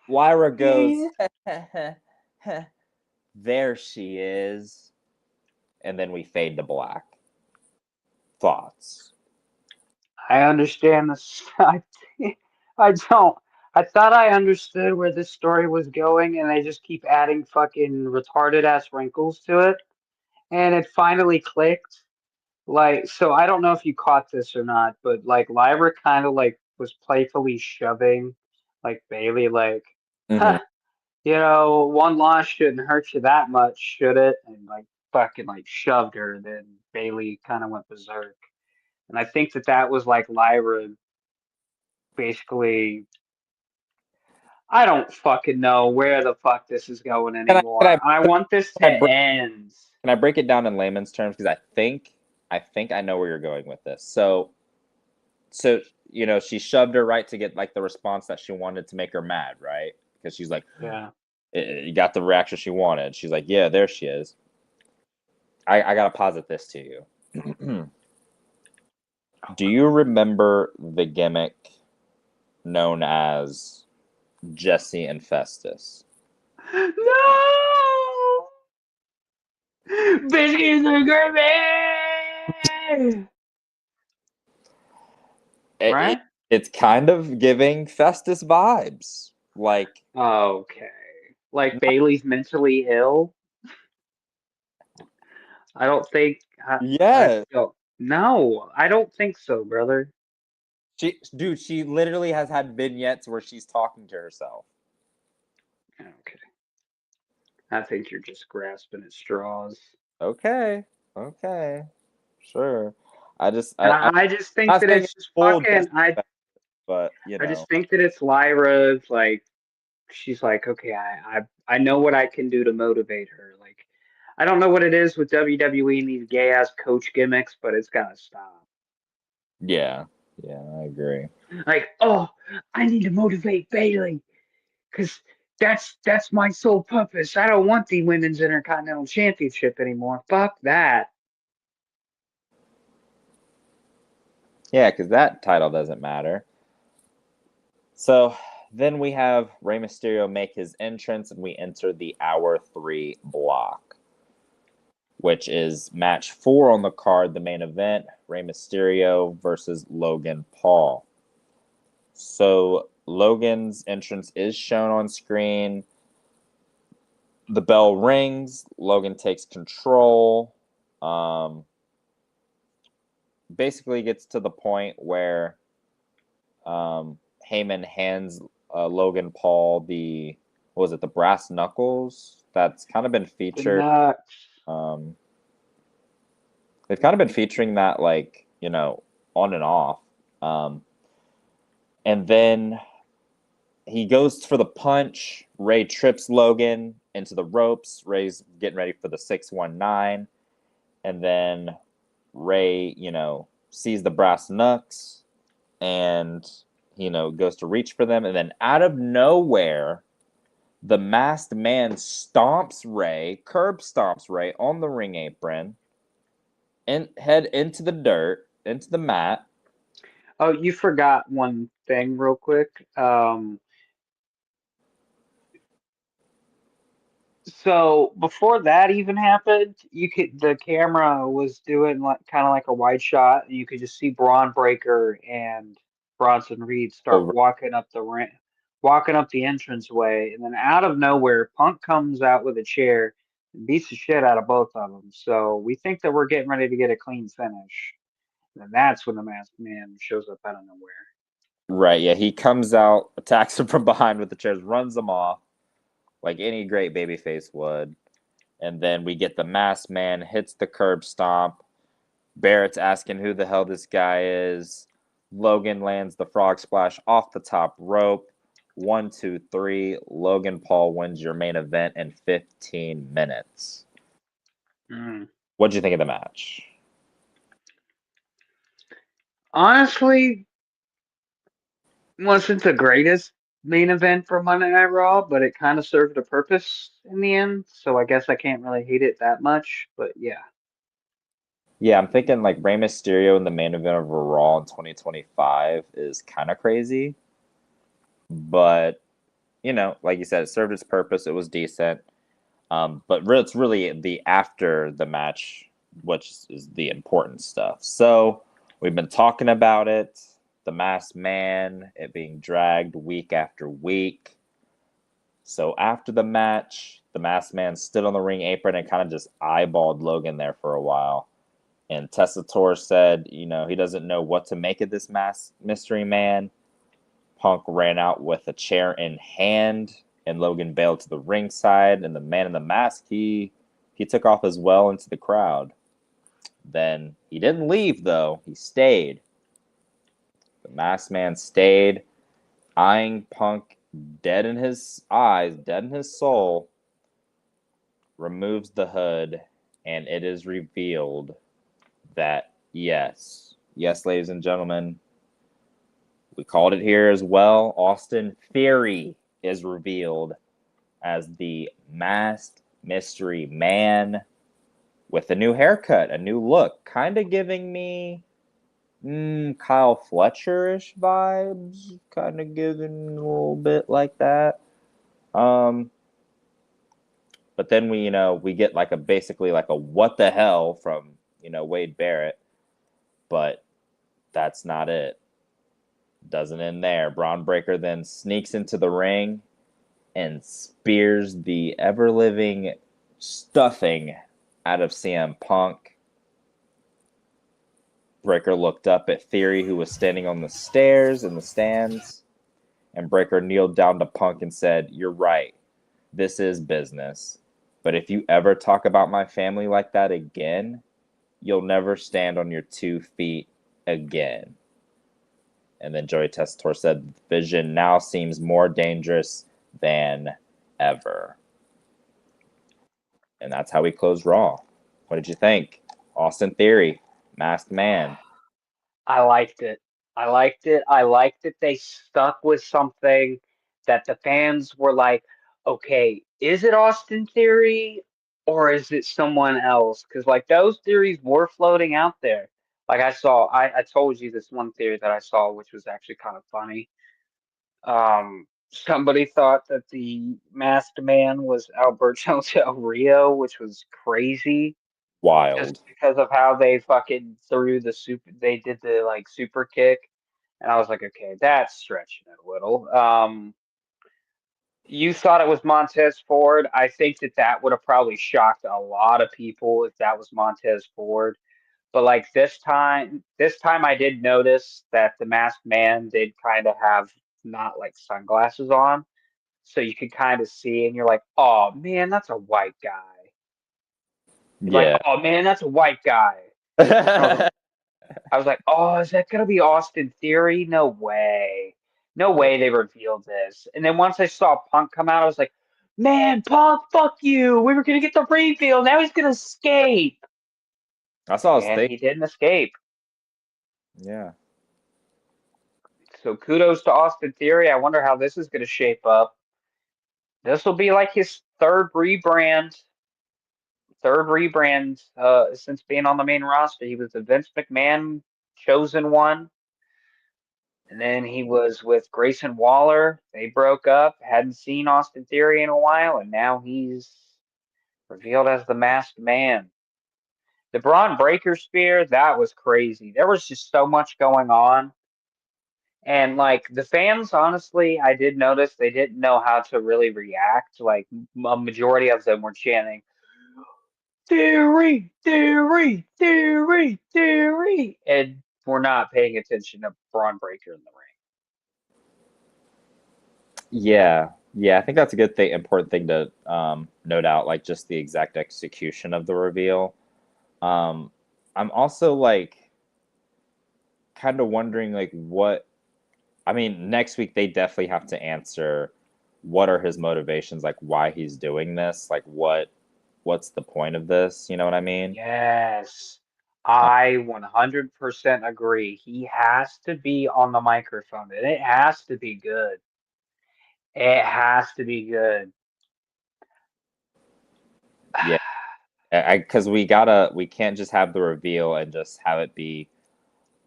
Lyra goes, there she is. And then we fade to black. Thoughts? I understand this. I don't. I thought I understood where this story was going, and they just keep adding fucking retarded ass wrinkles to it. And it finally clicked. Like, so I don't know if you caught this or not, but like Lyra kind of like was playfully shoving like Bailey, like, huh, one loss shouldn't hurt you that much, should it? And like fucking like shoved her, and then Bailey kind of went berserk. And I think that was like Lyra basically. I don't fucking know where the fuck this is going anymore. I want this to end. Can I break it down in layman's terms? Because I think I know where you're going with this. So she shoved her right to get like the response that she wanted to make her mad, right? Because she's like, yeah, you got the reaction she wanted. She's like, yeah, there she is. I gotta posit this to you. Do you remember the gimmick known as Jesse and Festus? No! Biscuits and gravy! Right? It's kind of giving Festus vibes. Like, okay. Like Bailey's mentally ill? I don't think. yeah. No, I don't think so, brother. She literally has had vignettes where she's talking to herself. Okay. I think you're just grasping at straws. Okay. Sure. I just think that it's just fucking. But I just think that it's Lyra. Like, she's like, okay, I know what I can do to motivate her. Like, I don't know what it is with WWE and these gay ass coach gimmicks, but it's gotta stop. Yeah, I agree. Like, oh, I need to motivate Bailey, because that's my sole purpose. I don't want the Women's Intercontinental Championship anymore. Fuck that. Yeah, because that title doesn't matter. So then we have Rey Mysterio make his entrance, and we enter the Hour 3 block, which is match 4 on the card, the main event, Rey Mysterio versus Logan Paul. So Logan's entrance is shown on screen. The bell rings. Logan takes control. Basically gets to the point where Heyman hands Logan Paul the brass knuckles that's kind of been featured. They've kind of been featuring that, like, on and off. And then he goes for the punch. Rey trips Logan into the ropes. Rey's getting ready for the 619. And then Rey, sees the brass knucks and, goes to reach for them. And then out of nowhere, The masked man stomps Ray, curb stomps Ray on the ring apron, and head into the dirt, into the mat. Oh, you forgot one thing real quick. So before that even happened, the camera was doing like kind of like a wide shot, and you could just see Braun Breaker and Bronson Reed start Oh, walking up the entranceway, and then out of nowhere, Punk comes out with a chair and beats the shit out of both of them. So we think that we're getting ready to get a clean finish. And that's when the Masked Man shows up out of nowhere. right, yeah. He comes out, attacks him from behind with the chairs, runs him off like any great babyface would. And then we get the masked man, hits the curb stomp. Barrett's asking who the hell this guy is. Logan lands the frog splash off the top rope. 1, 2, 3. Logan Paul wins your main event in 15 minutes. Mm. What'd you think of the match? Honestly, wasn't the greatest main event for Monday Night Raw, but it kind of served a purpose in the end. So I guess I can't really hate it that much. But yeah. Yeah, I'm thinking like Rey Mysterio in the main event of Raw in 2025 is kind of crazy. But, like you said, it served its purpose. It was decent. But it's really the after the match, which is the important stuff. So we've been talking about it, the masked man, it being dragged week after week. So after the match, the masked man stood on the ring apron and kind of just eyeballed Logan there for a while. And Tessitore said, he doesn't know what to make of this masked mystery man. Punk ran out with a chair in hand, and Logan bailed to the ringside. And the man in the mask, he took off as well into the crowd. Then he didn't leave, though. He stayed. The masked man stayed, eyeing Punk dead in his eyes, dead in his soul. Removes the hood, and it is revealed that yes, ladies and gentlemen, we called it here as well. Austin Theory is revealed as the masked mystery man with a new haircut, a new look, kind of giving me Kyle Fletcher-ish vibes, kind of giving a little bit like that. But then we get like basically like a what the hell from Wade Barrett, but that's not it. Doesn't end there. Braun Breaker then sneaks into the ring and spears the ever-living stuffing out of CM Punk. Breaker looked up at Theory, who was standing on the stairs in the stands, and Breaker kneeled down to Punk and said, "You're right. This is business. But if you ever talk about my family like that again, you'll never stand on your 2 feet again." And then Joey Tessitore said, "Vision now seems more dangerous than ever." And that's how we closed Raw. What did you think? Austin Theory, Masked Man. I liked it. I liked it. I liked that they stuck with something that the fans were like, okay, is it Austin Theory or is it someone else? Because like those theories were floating out there. Like I told you this one theory that I saw, which was actually kind of funny. Somebody thought that the masked man was Alberto Del Rio, which was crazy just Wild. because of how they fucking threw they did the like super kick, and I was like, okay, that's stretching it a little. You thought it was Montez Ford. I think that would have probably shocked a lot of people if that was Montez Ford. But like this time I did notice that the masked man did kind of have not like sunglasses on, so you could kind of see, and you're like, oh man, that's a white guy. You're like, Yeah. oh man, that's a white guy. I was I was like, oh, is that gonna be Austin Theory? No way. No way they revealed this. And then once I saw Punk come out, I was like, man, Punk, fuck you. We were gonna get the reveal. Now he's gonna escape. That's all I was And thinking. he didn't escape. Yeah. So kudos to Austin Theory. I wonder how this is gonna shape up. This will be like his third rebrand. Since being on the main roster. He was the Vince McMahon chosen one. And then he was with Grayson Waller. They broke up. Hadn't seen Austin Theory in a while, and now he's revealed as the Masked Man. The Braun Breaker Spear, that was crazy. There was just so much going on. And like the fans, honestly, I did notice they didn't know how to really react. Like a majority of them were chanting, Theory, Theory, Theory, Theory, and we're not paying attention to Braun Breaker in the ring. Yeah, I think that's a good thing, important thing to note out, like just the exact execution of the reveal. I'm also like kind of wondering like what, I mean, next week they definitely have to answer what are his motivations, like why he's doing this, like what's the point of this, you know what I mean? Yes, I 100% agree. He has to be on the microphone, and it has to be good. It has to be good. Yeah, because we can't just have the reveal and just have it be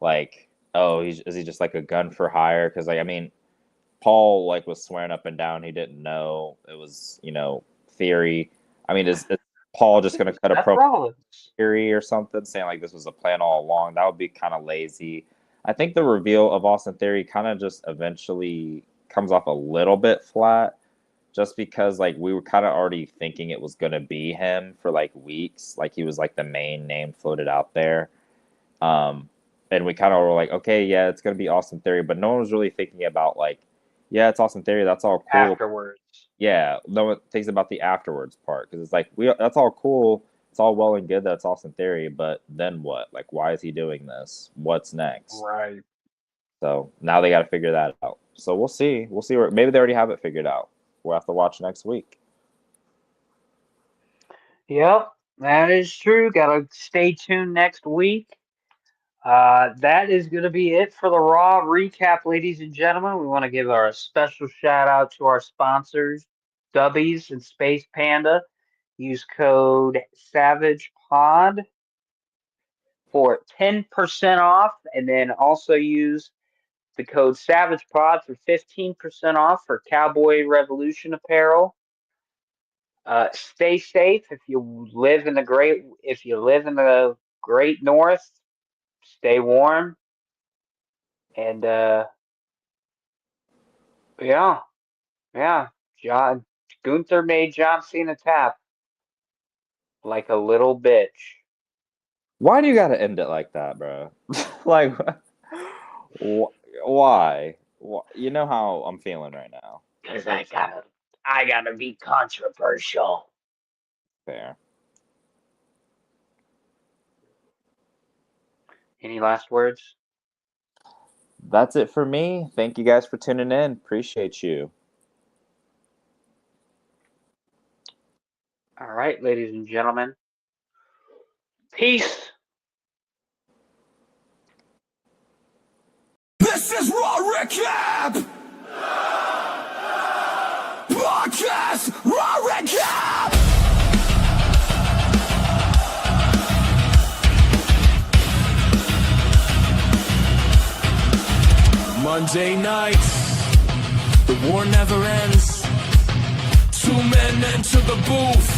like, oh, is he just like a gun for hire? Because like, I mean, Paul like was swearing up and down he didn't know it was, Theory. I mean, is Paul just going to cut a Seth promo Rollins. Theory or something saying like this was a plan all along? That would be kind of lazy. I think the reveal of Austin Theory kind of just eventually comes off a little bit flat, just because like we were kind of already thinking it was going to be him for like weeks, like he was like the main name floated out there. And we kind of were like, okay, yeah, it's going to be Austin Theory, but no one was really thinking about like, yeah, it's Austin Theory, that's all cool. Afterwards. Yeah, no one thinks about the afterwards part, because it's like that's all cool, it's all well and good that's Austin Theory, but then what? Like, why is he doing this? What's next? Right. So now they got to figure that out. So we'll see where maybe they already have it figured out. We'll have to watch next week. Yep, that is true. Gotta stay tuned next week. That is going to be it for the Raw recap, ladies and gentlemen. We want to give our special shout out to our sponsors, Dubbies and Space Panda. Use code SavagePod for 10% off, and then also use the code SavagePod for 15% off for Cowboy Revolution apparel. Stay safe if you live in the great north. Stay warm, and yeah, Gunther made John Cena tap like a little bitch. Why do you got to end it like that, bro? Like, why? You know how I'm feeling right now. Because I gotta be controversial. Fair. Any last words? That's it for me. Thank you guys for tuning in. Appreciate you. All right, ladies and gentlemen. Peace. This is Raw Recap! Podcast Raw Recap! Monday nights, the war never ends. Two men enter the booth.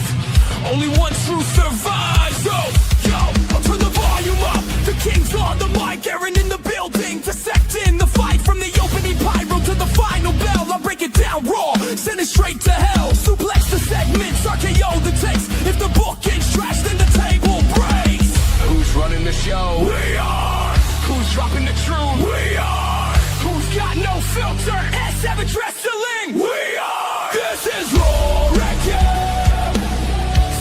Only one truth survives. Yo, I'll turn the volume up. The king's on the mic, Aaron in the building. Dissecting the fight from the opening pyro to the final bell. I'll break it down raw, send it straight to hell. Suplex the segments, RKO the takes. If the book gets trashed, then the table breaks. Who's running the show? We are. Who's dropping the truth? We are. Who's got no filter? Savage Wrestling. We are. This is Raw Recap.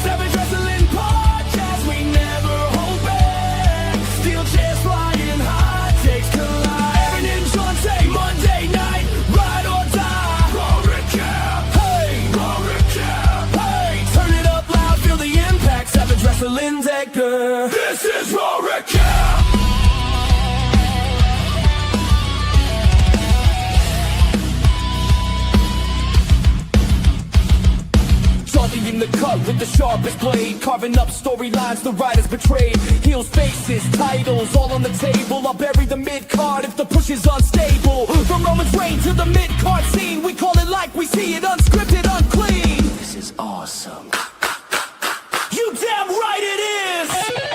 Savage Wrestling Podcast. We never hold back. Steel chairs flying high. Takes collide. Aaron and Jonte. Monday night. Ride or die. Raw Recap. Hey. Raw Recap. Hey. Turn it up loud. Feel the impact. Savage Wrestling's Edgar. This is Raw Recap. with the sharpest blade, carving up storylines the writers betrayed. Heels, faces, titles, all on the table. I'll bury the mid-card if the push is unstable. From Roman's reign to the mid-card scene, we call it like we see it, unscripted, unclean. This is awesome. You damn right it is!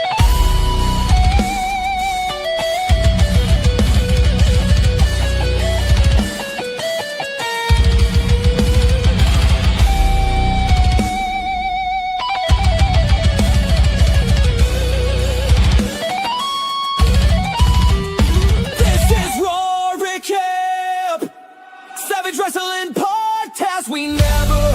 Savage Wrestling Podcast, we never